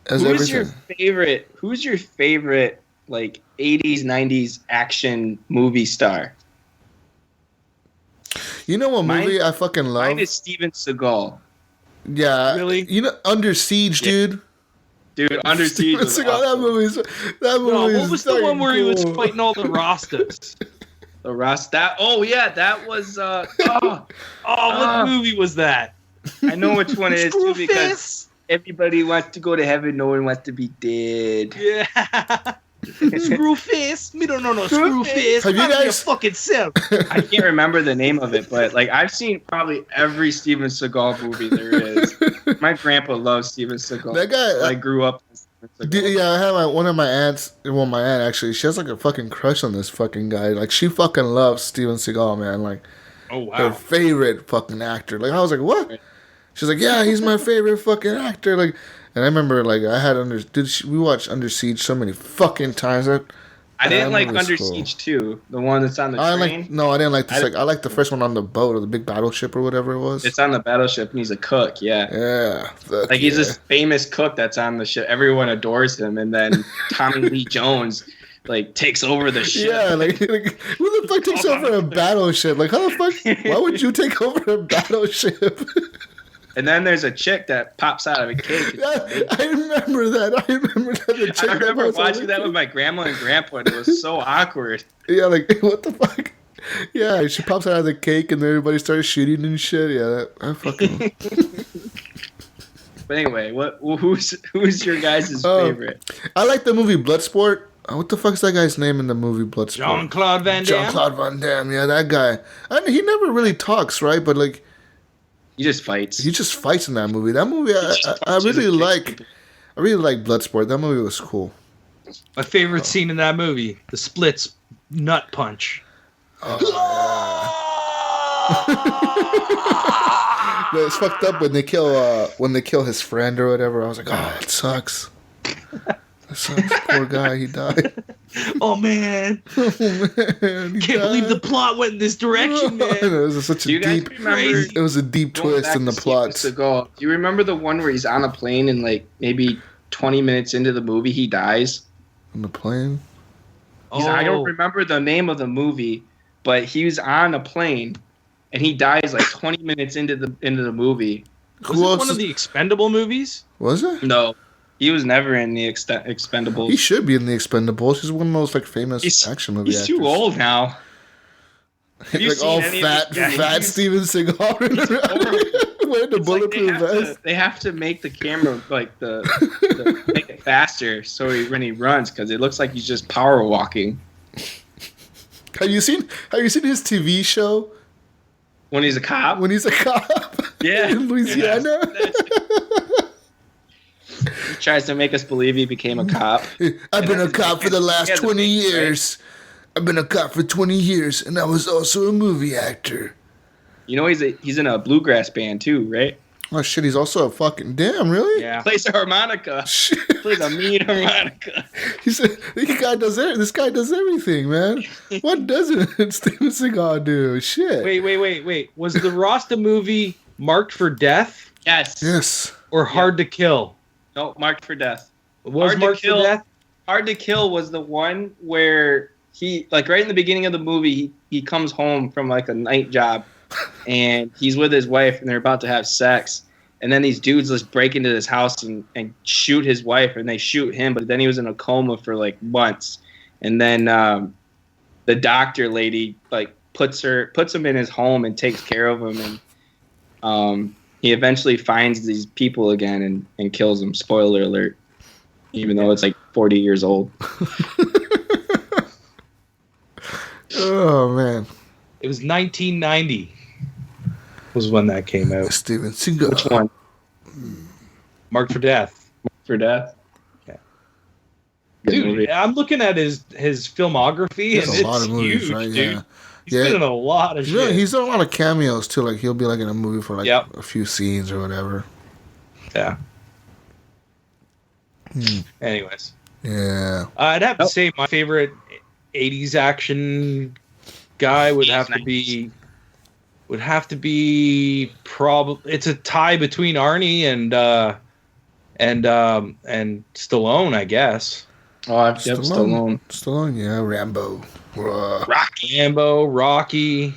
has Who's your everything. favorite like 80s 90s action movie star? You know what Mine- movie I fucking love? Mine is Steven Seagal. Yeah, Really? You know, Under Siege, Yeah. dude. Dude, Under Siege Steven was Seagal, awesome. that movie. No, is what was the fucking one where he was cool. fighting all the Rastas? The Ross. That was. What movie was that? I know which one it is too because Screwface? everybody wants to go to heaven. No one wants to be dead. Yeah. Screwface. Me don't know no Screwface. Have you Find your guys- fucking self? I can't remember the name of it, but like I've seen probably every Steven Seagal movie there is. My grandpa loves Steven Seagal. That guy. I grew up with Steven Seagal. Yeah, I have one of my aunts. Well, my aunt actually, she has like a fucking crush on this fucking guy. Like she fucking loves Steven Seagal, man. Like Oh her wow. favorite fucking actor. Like I was like, what? She's like, yeah, he's my favorite fucking actor. Like, and I remember like I had we watched Under Siege so many fucking times. I didn't like movie's Under cool. Siege 2, the one that's on the I train. I didn't like the I- second. I like the first one on the boat or the big battleship or whatever it was. It's on the battleship and he's a cook, yeah. Yeah, fuck Like he's yeah. this famous cook that's on the ship. Everyone adores him, and then Tommy Lee Jones like takes over the ship. Yeah, like who the fuck takes over a battleship? Like how the fuck? Why would you take over a battleship? And then there's a chick that pops out of a cake. Yeah, I remember that. The chick I remember pops out of watching the that cake. with my grandma and grandpa, and it was so awkward. Yeah, like what the fuck? Yeah, she pops out of the cake and then everybody starts shooting and shit. Yeah, I fucking. But anyway, who's your guys' favorite? I like the movie Bloodsport. What the fuck's that guy's name in the movie Bloodsport? Jean-Claude Van Damme. Jean-Claude Van Damme. Yeah, that guy. He never really talks, right? But like, He just fights. he just fights in that movie. That movie, I really like. I really like Bloodsport. That movie was cool. My favorite scene in that movie, the splits nut punch. It's fucked up when they kill his friend or whatever. I was like, oh, that sucks. That sucks. Poor guy, he died. Oh man, Oh man, can't believe the plot went in this direction, man. It was such Do a you guys deep. remember? It was a deep Going twist back in the to plot. Sequence ago, do you remember the one where he's on a plane and like maybe 20 minutes into the movie he dies? On the plane. I don't Oh. remember the name of the movie, but he was on a plane and he dies like 20 minutes into the movie. Was it one of the Expendable movies? Was it? No, he was never in the Expendables. He should be in the Expendables. He's one of those like famous action movie He's actors. too old now. Have you Like seen all any of fat, his movies? fat Steven Seagal running around wearing the It's like bulletproof vest. they have to make the camera like make it faster so when he runs because it looks like he's just power walking. Have you seen his TV show When he's a cop? when he's a cop? Yeah. In Louisiana. He tries to make us believe he became a cop. I've been a cop for the last Yeah, the 20 big, right? years. I've been a cop for 20 years, and I was also a movie actor. You know he's in a bluegrass band too, right? Oh shit, he's also a fucking damn, really? Yeah. Plays a harmonica. Shit. Plays a mean harmonica. This guy does everything, man. What doesn't Steven Seagal do? Shit. Wait. Was the Rasta movie Marked for Death Yes. Yes. or Hard to Kill? No, Marked for Death. It was Hard to Marked for Kill. Death? Hard to Kill was the one where he, like right in the beginning of the movie, he comes home from like a night job and he's with his wife and they're about to have sex. And then these dudes just break into this house and shoot his wife and they shoot him. But then he was in a coma for like months. And then the doctor lady like puts him in his home and takes care of him. And he eventually finds these people again and kills them. Spoiler alert. Even though it's like 40 years old. Oh man. It was 1990. Was when that came out. Steven Seagal. Which one? Marked for Death. For Death? Yeah. Good Dude, movie. I'm looking at his filmography, There's and a it's lot of movies, huge, right? dude. Yeah. He's been in a lot of shit. He's done a lot of cameos too. Like he'll be like in a movie for like Yep. a few scenes or whatever. Yeah. Anyways, Yeah. I'd have to say my favorite '80s action guy would have to be probably. It's a tie between Arnie and Stallone, I guess. Oh, yep, Stallone. Stallone, yeah. Rambo. Rambo, Rocky.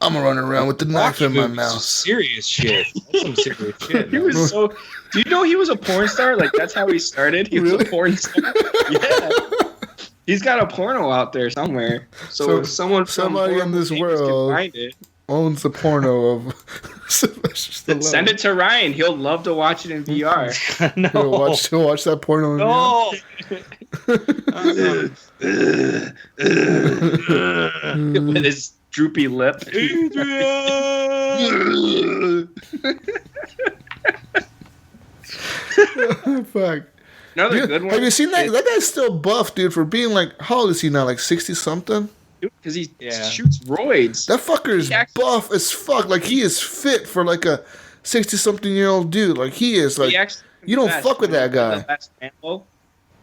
I'm gonna run around with the knife Rocky in my movies mouth. is serious shit. That's some serious shit. He man. was so. Do you know he was a porn star? Like that's how he started. He was Really? a porn star. Yeah. He's got a porno out there somewhere. So if someone from somebody in Horrible this Gamers can world find it, owns the porno of Sylvester Stallone. send it to Ryan. He'll love to watch it in VR. No. He'll watch that porno. No. With his droopy lip. Fuck. Another good one. Have you seen that? That guy's still buff, dude. For being like, how old is he now? Like 60 something. Because he Yeah. shoots roids. That fucker is He actually- buff as fuck. Like he is fit for like a 60-something-year-old dude. Like he is like. He actually You don't confessed fuck with that when he did guy. the last Rambo,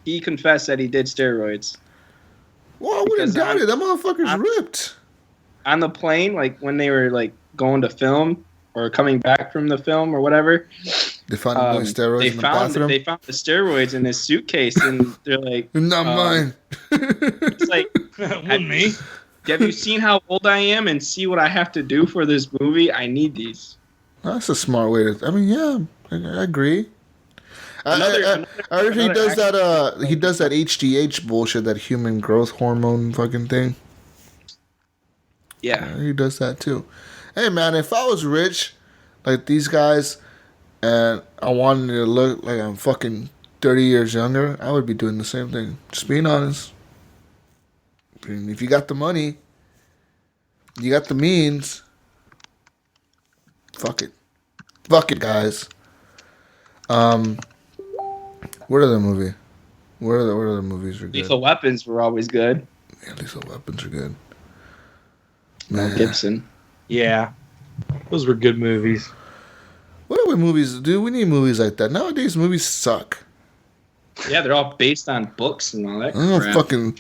he confessed that he did steroids. Well, I wouldn't because doubt I'm- it. That motherfucker's I'm- ripped. On the plane, like when they were like going to film or coming back from the film or whatever, They found him doing steroids they in the found bathroom. they found the steroids in his suitcase, and they're like, Not mine. it's like, Wasn't me. have you seen how old I am and see what I have to do for this movie? I need these. That's a smart way to. I mean, yeah, I agree. I heard he does that. He does that HGH bullshit, that human growth hormone fucking thing. Yeah, He does that too. Hey man, if I was rich, like these guys, and I wanted to look like I'm fucking 30 years younger, I would be doing the same thing. Just being honest. I mean, if you got the money, you got the means. Fuck it, guys. What other movie? What other movies are good? Lethal Weapons were always good. Yeah, Lethal Weapons are good. Mel Man. Gibson. Yeah, those were good movies. What other movies? Dude, we need movies like that. Nowadays, movies suck. Yeah, they're all based on books and all that Oh, crap. fucking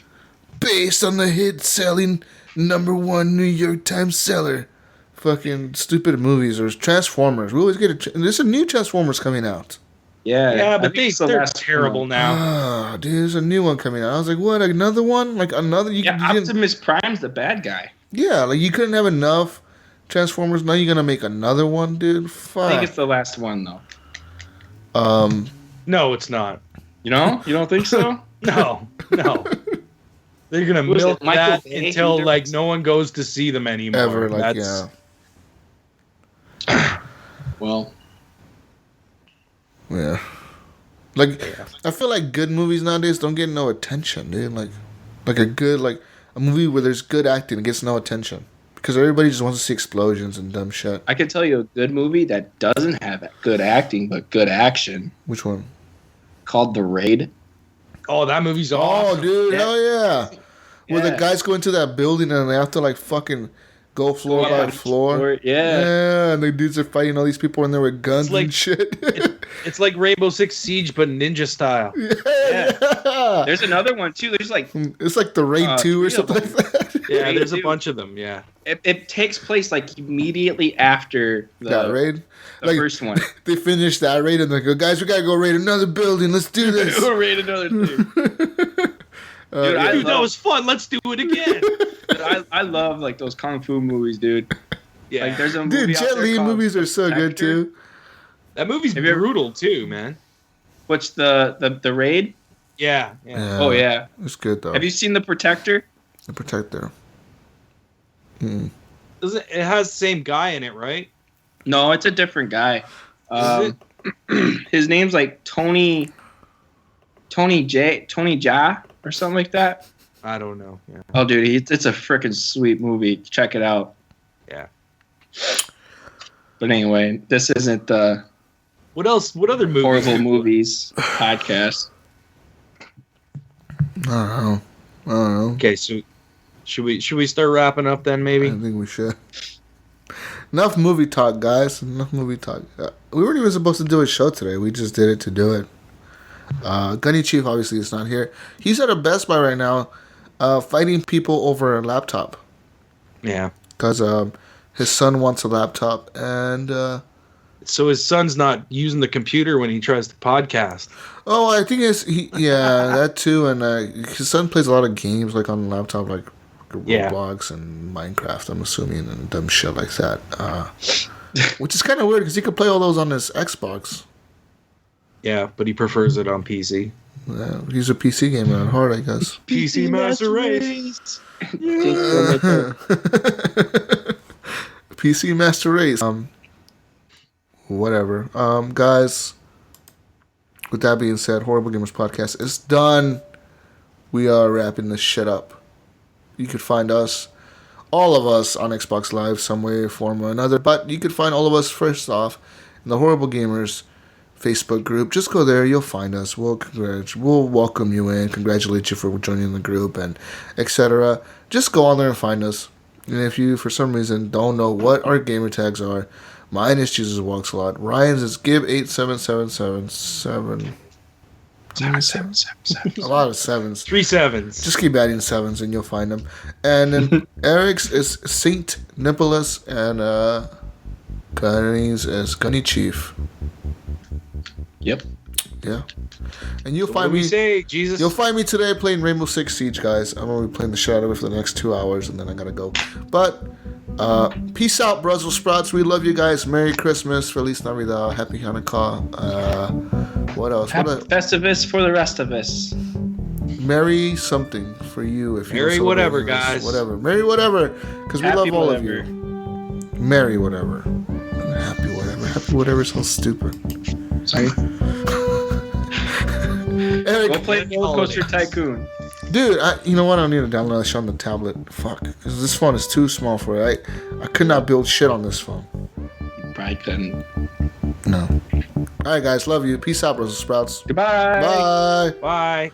based on the hit-selling #1 New York Times seller. Fucking stupid movies. There's Transformers. We always get there's a new Transformers coming out. Yeah, Yeah, but they're terrible now. Ah, dude, there's a new one coming out. I was like, what? Another one? Like another? You didn't- Optimus Prime's the bad guy. yeah, like you couldn't have enough Transformers. Now you're gonna make another one, dude. Fuck. I think it's the last one though. No, it's not. You know? You don't think so? No. They're gonna Was it milk Michael that Bay? until like no one goes to see them anymore. ever, like, That's, Well, yeah. Like, I feel like good movies nowadays don't get no attention, dude. Like a movie where there's good acting gets no attention because everybody just wants to see explosions and dumb shit. I can tell you a good movie that doesn't have good acting but good action Which one? called The Raid. Oh, that movie's Oh, awesome. dude, Yeah. hell yeah. Where the Yeah. guys go into that building and they have to like fucking go floor Go by on floor. Yeah. Yeah, and the dudes are fighting all these people in there with guns It's like- and shit. It's like Rainbow Six Siege, but ninja style. yeah. There's another one too. There's like It's like the Raid 2 or 3 of something like that. Yeah, Raid there's a 2. bunch of them. Yeah. it takes place like immediately after That raid. the first one. They finished that raid and they go, guys, we gotta go raid another building. Let's do this. We'll raid another thing. Dude, I Dude, that love- was fun. Let's do it again. Dude, I love like those kung fu movies, dude. Yeah. Like there's a movie Dude, out Jet there Li called movies are so good Spectre. too. That movie's Have you ever- brutal too, man. What's the raid? Yeah. Oh yeah. It's good though. Have you seen The Protector? The Protector. It has the same guy in it, right? No, it's a different guy. Is His name's like Tony Ja or something like that. I don't know. Yeah. Oh, dude, it's a freaking sweet movie. Check it out. Yeah. But anyway, this isn't the What else? What other movies? horrible movies podcast. I don't know. Okay, so should we start wrapping up then? Maybe. I think we should. Enough movie talk, guys. Enough movie talk. We weren't even supposed to do a show today. We just did it to do it. Gunny Chief obviously is not here. He's at a Best Buy right now, fighting people over a laptop Yeah. because his son wants a laptop, and So his son's not using the computer when he tries to podcast. I think that too. And his son plays a lot of games like on the laptop, like Yeah. Roblox and Minecraft. I'm assuming and dumb shit like that. Which is kind of weird because he could play all those on his Xbox. Yeah, but he prefers it on PC. Yeah, he's a PC gamer at heart, I guess. PC Master Race. PC Master Race. Whatever. Guys, with that being said, Horrible Gamers Podcast is done. We are wrapping this shit up. You could find us, all of us, on Xbox Live some way, form, or another. But you could find all of us first off in the Horrible Gamers Facebook group. Just go there, you'll find us. We'll welcome you in, congratulate you for joining the group, and etc. Just go on there and find us. And if you, for some reason, don't know what our gamer tags are, mine is Jesus Walks a Lot. Ryan's is Gib87777. A lot of sevens. 3 sevens. Just keep adding sevens and you'll find them. And then Eric's is Saint Nicholas, and Gunny's is Gunny Chief. Yep. Yeah. And you'll What find do we me. say, Jesus? You'll find me today playing Rainbow Six Siege, guys. I'm gonna be playing the shit out of it for the next 2 hours, and then I gotta go. But peace out, Brussels sprouts. We love you guys. Merry Christmas, Feliz Navidad, Happy Hanukkah. What else? Happy Festivus for the rest of us. Merry something for you if you Merry don't celebrate whatever, this. guys. Whatever. Merry whatever, because we Happy love all whatever. of you. Merry whatever. Happy whatever. Happy whatever sounds stupid. Sorry. Eric, Go play Roller Coaster Tycoon. dude, you know what? I need to download this on the tablet. Fuck, because this phone is too small for it. I could not build shit on this phone. Probably couldn't. No. All right, guys. Love you. Peace out, Brussels sprouts. Goodbye. Bye. Bye.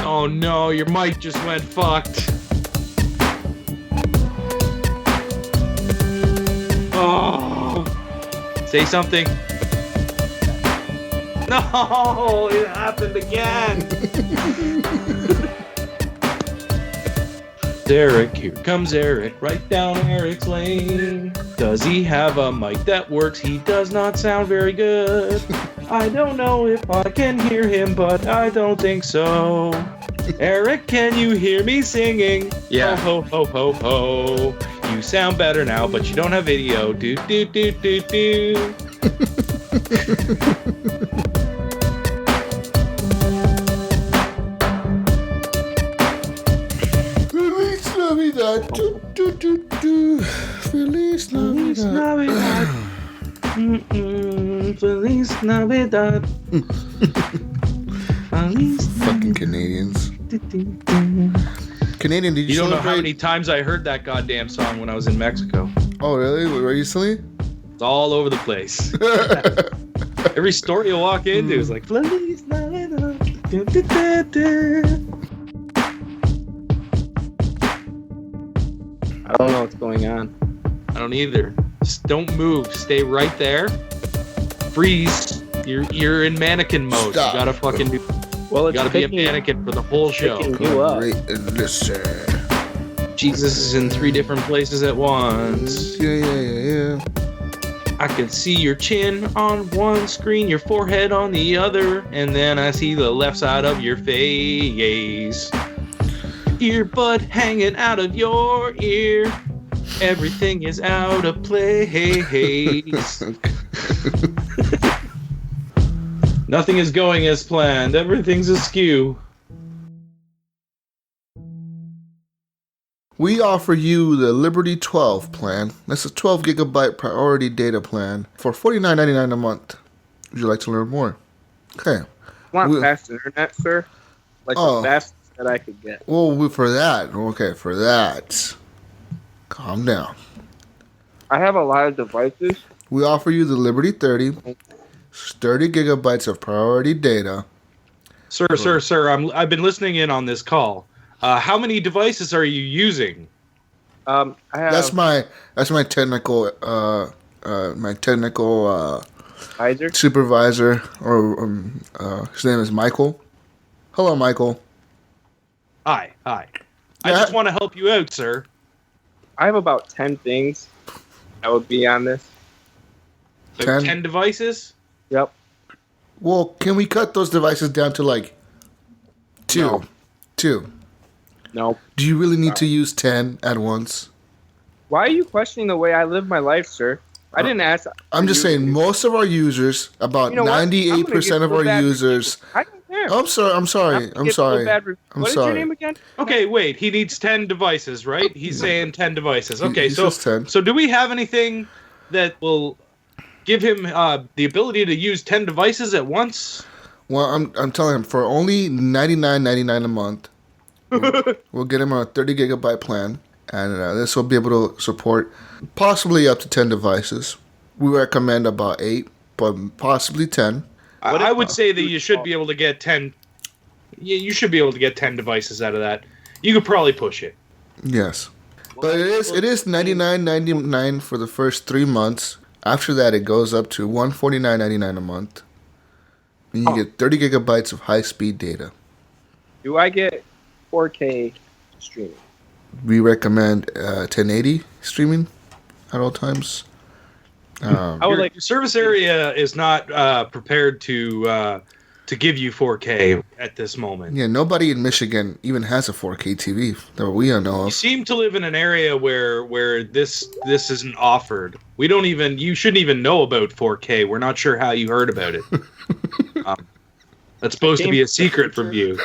Oh no, your mic just went fucked. Say something. No, it happened again. Eric, here comes Eric, right down Eric's lane. Does he have a mic that works? He does not sound very good. I don't know if I can hear him, but I don't think so. Eric, can you hear me singing? Yeah. Ho, ho, ho, ho, ho. You sound better now, but you don't have video. Do, do, do, do, do. Feliz Navidad. Do, do, do, do. Feliz Feliz Navidad. Navidad. Feliz Navidad. Feliz Fucking Canadians. Canadian, did you You don't know how celebrate- many times I heard that goddamn song when I was in Mexico. Oh, really? Recently? It's all over the place. Every store you walk into is like, Feliz Navidad. Da, da, da, da. I don't know what's going on. I don't either. Just don't move. Stay right there. Freeze. You're in mannequin mode. Stop. You gotta fucking do. Well, You it's gotta be a picking, mannequin for the whole show. picking you up. Great and listen. Jesus is in 3 different places at once. Yeah. I can see your chin on one screen, your forehead on the other, and then I see the left side of your face. Earbud hanging out of your ear. Everything is out of place. Nothing is going as planned. Everything's askew. We offer you the Liberty 12 plan. That's a 12 gigabyte priority data plan for $49.99 a month. Would you like to learn more? Okay. Want We'll- fast internet, sir? Like Oh. the fastest that I could get. Well, for that. Okay, for that. Calm down. I have a lot of devices. We offer you the Liberty 30. 30 gigabytes of priority data. Sir, I've been listening in on this call. How many devices are you using? I have That's my technical Pfizer. supervisor, or his name is Michael. Hello, Michael. Hi. I Yeah. just want to help you out, sir. I have about 10 things that would be on this. So 10? 10 devices? Yep. Well, can we cut those devices down to like two? No. Two. Nope. Do you really need to use 10 at once? Why are you questioning the way I live my life, sir? I didn't ask. I'm just saying, most of our users, about You know what? I'm gonna 98% get of so our bad users. I don't care. I'm sorry. I'm gonna get so bad re- I'm What is sorry. your name again? Okay, wait. He needs 10 devices, right? He's saying 10 devices. Okay, He so says 10. so do we have anything that will give him the ability to use 10 devices at once? Well, I'm telling him, for only $99.99 a month, we'll get him a 30 gigabyte plan, and this will be able to support possibly up to 10 devices. We recommend about 8, but possibly 10. I would say that you should be able to get 10. You should be able to get 10 devices out of that. You could probably push it. Yes, but it is $99.99 for the first 3 months. After that, it goes up to $149.99 a month, and you get 30 gigabytes of high speed data. Do I get 4K streaming? We recommend 1080 streaming at all times. I would like Your service area is not prepared to give you 4K at this moment. Yeah, nobody in Michigan even has a 4K TV that we know You of. seem to live in an area where this isn't offered. You shouldn't even know about 4K. We're not sure how you heard about it. That's supposed to be a secret from you.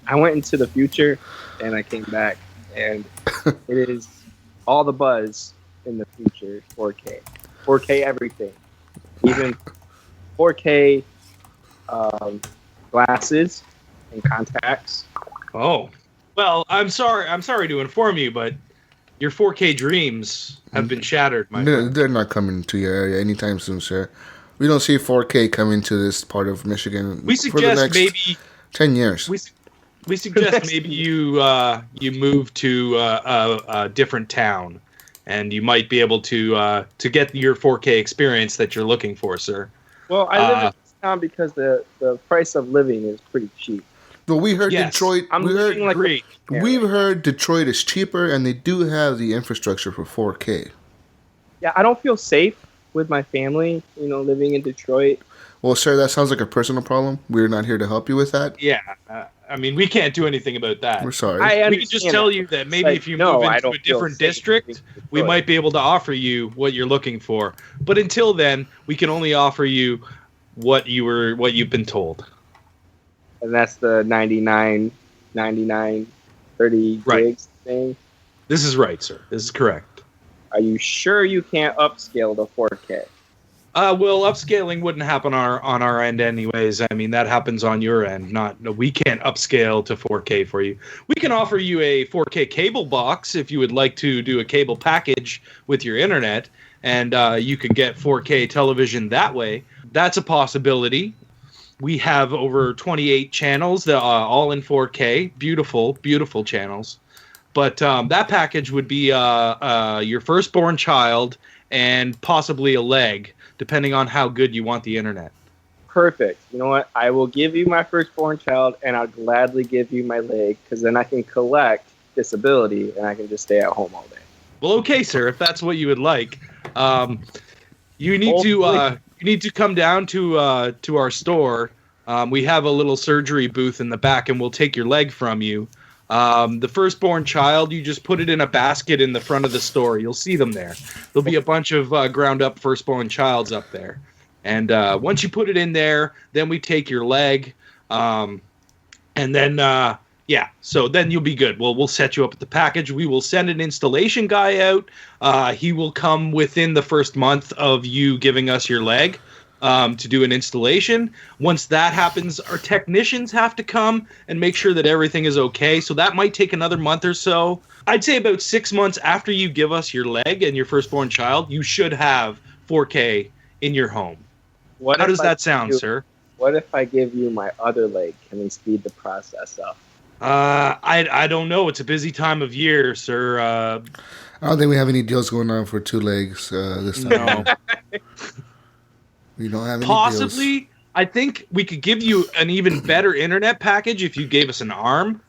I went into the future and I came back, and it is all the buzz in the future. 4K, 4K everything, even 4K glasses and contacts. Oh, well, I'm sorry to inform you, but your 4K dreams have been shattered, my friend. They're not coming to your area anytime soon, sir. We don't see 4K coming to this part of Michigan We for the suggest next maybe 10 years. we suggest maybe you move to a different town. and you might be able to get your 4K experience that you're looking for, sir. Well, I live in this town because the price of living is pretty cheap. But we heard Yes. Detroit. I'm living like Great. We've heard Detroit is cheaper, and they do have the infrastructure for 4K. Yeah, I don't feel safe with my family, living in Detroit. Well, sir, that sounds like a personal problem. We're not here to help you with that. Yeah, I mean, we can't do anything about that. We're sorry. We can just tell you that maybe if you move into a different district, we might be able to offer you what you're looking for. But until then, we can only offer you what you've been told. And that's the 99, 30 Right. gigs thing. This is right, sir. This is correct. Are you sure you can't upscale to 4K? Well, upscaling wouldn't happen on our end anyways. I mean, that happens on your end. We can't upscale to 4K for you. We can offer you a 4K cable box if you would like to do a cable package with your internet, and you could get 4K television that way. That's a possibility. We have over 28 channels that are all in 4K. Beautiful, beautiful channels. But that package would be your firstborn child and possibly a leg, depending on how good you want the internet. Perfect. You know what? I will give you my firstborn child, and I'll gladly give you my leg, because then I can collect disability, and I can just stay at home all day. Well, okay, sir, if that's what you would like. You need to come down to our store. We have a little surgery booth in the back, and we'll take your leg from you. The firstborn child, you just put it in a basket in the front of the store. You'll see them there. There'll be a bunch of ground-up firstborn childs up there. And once you put it in there, then we take your leg. And then, so then you'll be good. We'll set you up with the package. We will send an installation guy out. He will come within the first month of you giving us your leg. To do an installation. Once that happens, our technicians have to come and make sure that everything is okay. So that might take another month or so. I'd say about 6 months after you give us your leg and your firstborn child, you should have 4K in your home. How does that sound, sir? What if I give you my other leg? Can we speed the process up? I don't know. It's a busy time of year, sir. I don't think we have any deals going on for 2 legs this time. No. We don't have any Possibly, deals. I think we could give you an even better internet package if you gave us an arm,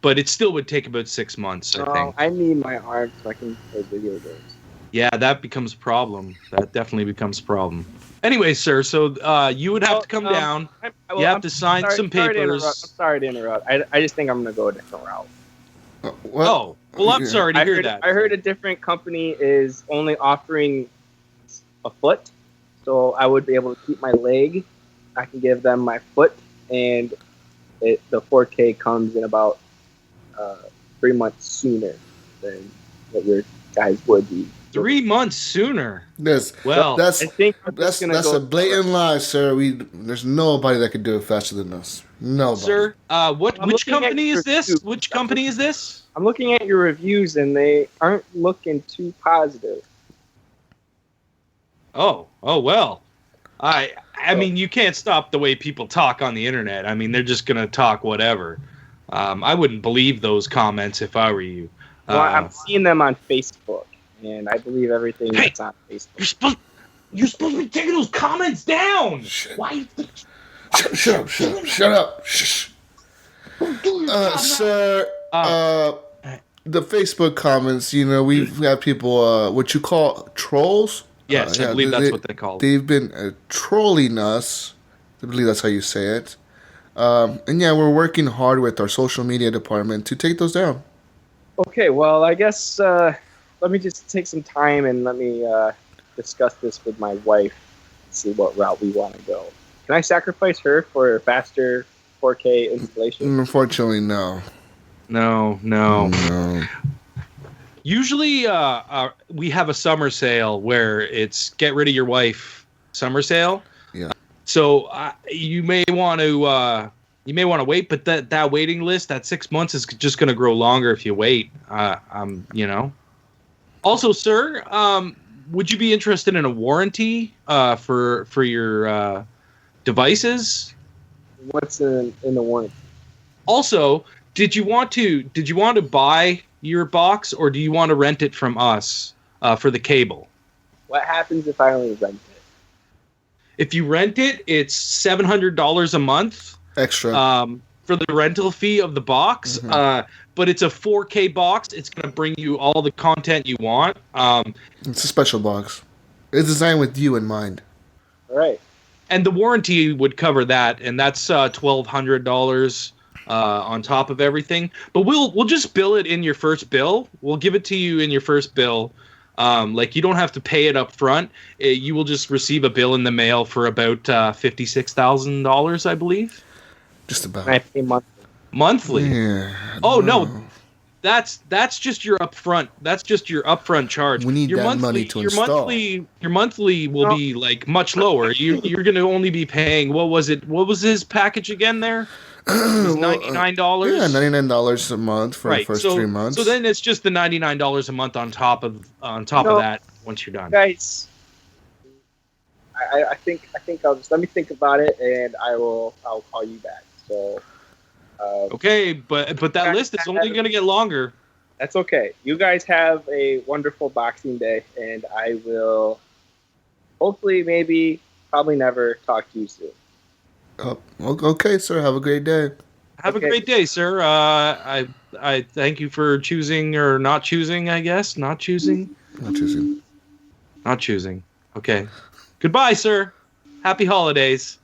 but it still would take about 6 months, I think. I need my arm so I can play video games. Yeah, that becomes a problem. That definitely becomes a problem. Anyway, sir, so you would have to come down. You have to sign some papers. I'm sorry to interrupt. I just think I'm going to go a different route. Well, I'm sorry to hear that. I heard a different company is only offering a foot. So I would be able to keep my leg. I can give them my foot, and the 4K comes in about 3 months sooner than what your guys would be. 3 months sooner. that's I think that's a blatant lie, sir. There's nobody that could do it faster than us. Nobody. Sir, which company is this? reviews. Which company is this? I'm looking at your reviews, and they aren't looking too positive. Oh well. I mean, you can't stop the way people talk on the internet. I mean, they're just gonna talk whatever. I wouldn't believe those comments if I were you. Well, I'm seeing them on Facebook, and I believe everything that's on Facebook. You're supposed to be taking those comments down. Shit. Why? Shut up. Shh. Sir, the Facebook comments, we've got people, what you call trolls? Yes, I believe that's what they call it. They've been trolling us. I believe that's how you say it. And yeah, we're working hard with our social media department to take those down. Okay, well, I guess let me just take some time and let me discuss this with my wife and see what route we want to go. Can I sacrifice her for faster 4K installation? Unfortunately, no. No. Usually, we have a summer sale where it's get rid of your wife summer sale. Yeah. So you may want to wait, but that waiting list, that 6 months is just going to grow longer if you wait. Also, sir, would you be interested in a warranty for your devices? What's in the warranty? Also, did you want to buy your box, or do you want to rent it from us? for the cable. What happens if I only rent it? If you rent it, it's $700 a month Extra. for the rental fee of the box. But it's a 4K box. It's going to bring you all the content you want. It's a special box. It's designed with you in mind. All right. And the warranty would cover that, and that's $1,200 on top of everything. But we'll just bill it in your first bill. We'll give it to you in your first bill. Like, you don't have to pay it up front. You will just receive a bill in the mail for about $56,000, I believe. Just about. And I pay monthly. Monthly. Yeah. Oh no, that's just your upfront. That's just your upfront charge. We need your that money to install. Your monthly will be like much lower. You're going to only be paying. What was it? What was his package again? There. It was $99. Yeah, $99 a month for the first 3 months. So then it's just the $99 a month on top of that once you're done. Guys, I think I'll just let me think about it, and I'll call you back. So. Okay, but that list is only going to get longer. That's okay. You guys have a wonderful Boxing Day, and I will hopefully, maybe, probably never talk to you soon. Okay, sir. Have a great day. Have a great day, sir. I thank you for choosing or not choosing, I guess. Not choosing? Not choosing. Not choosing. Okay. Goodbye, sir. Happy holidays.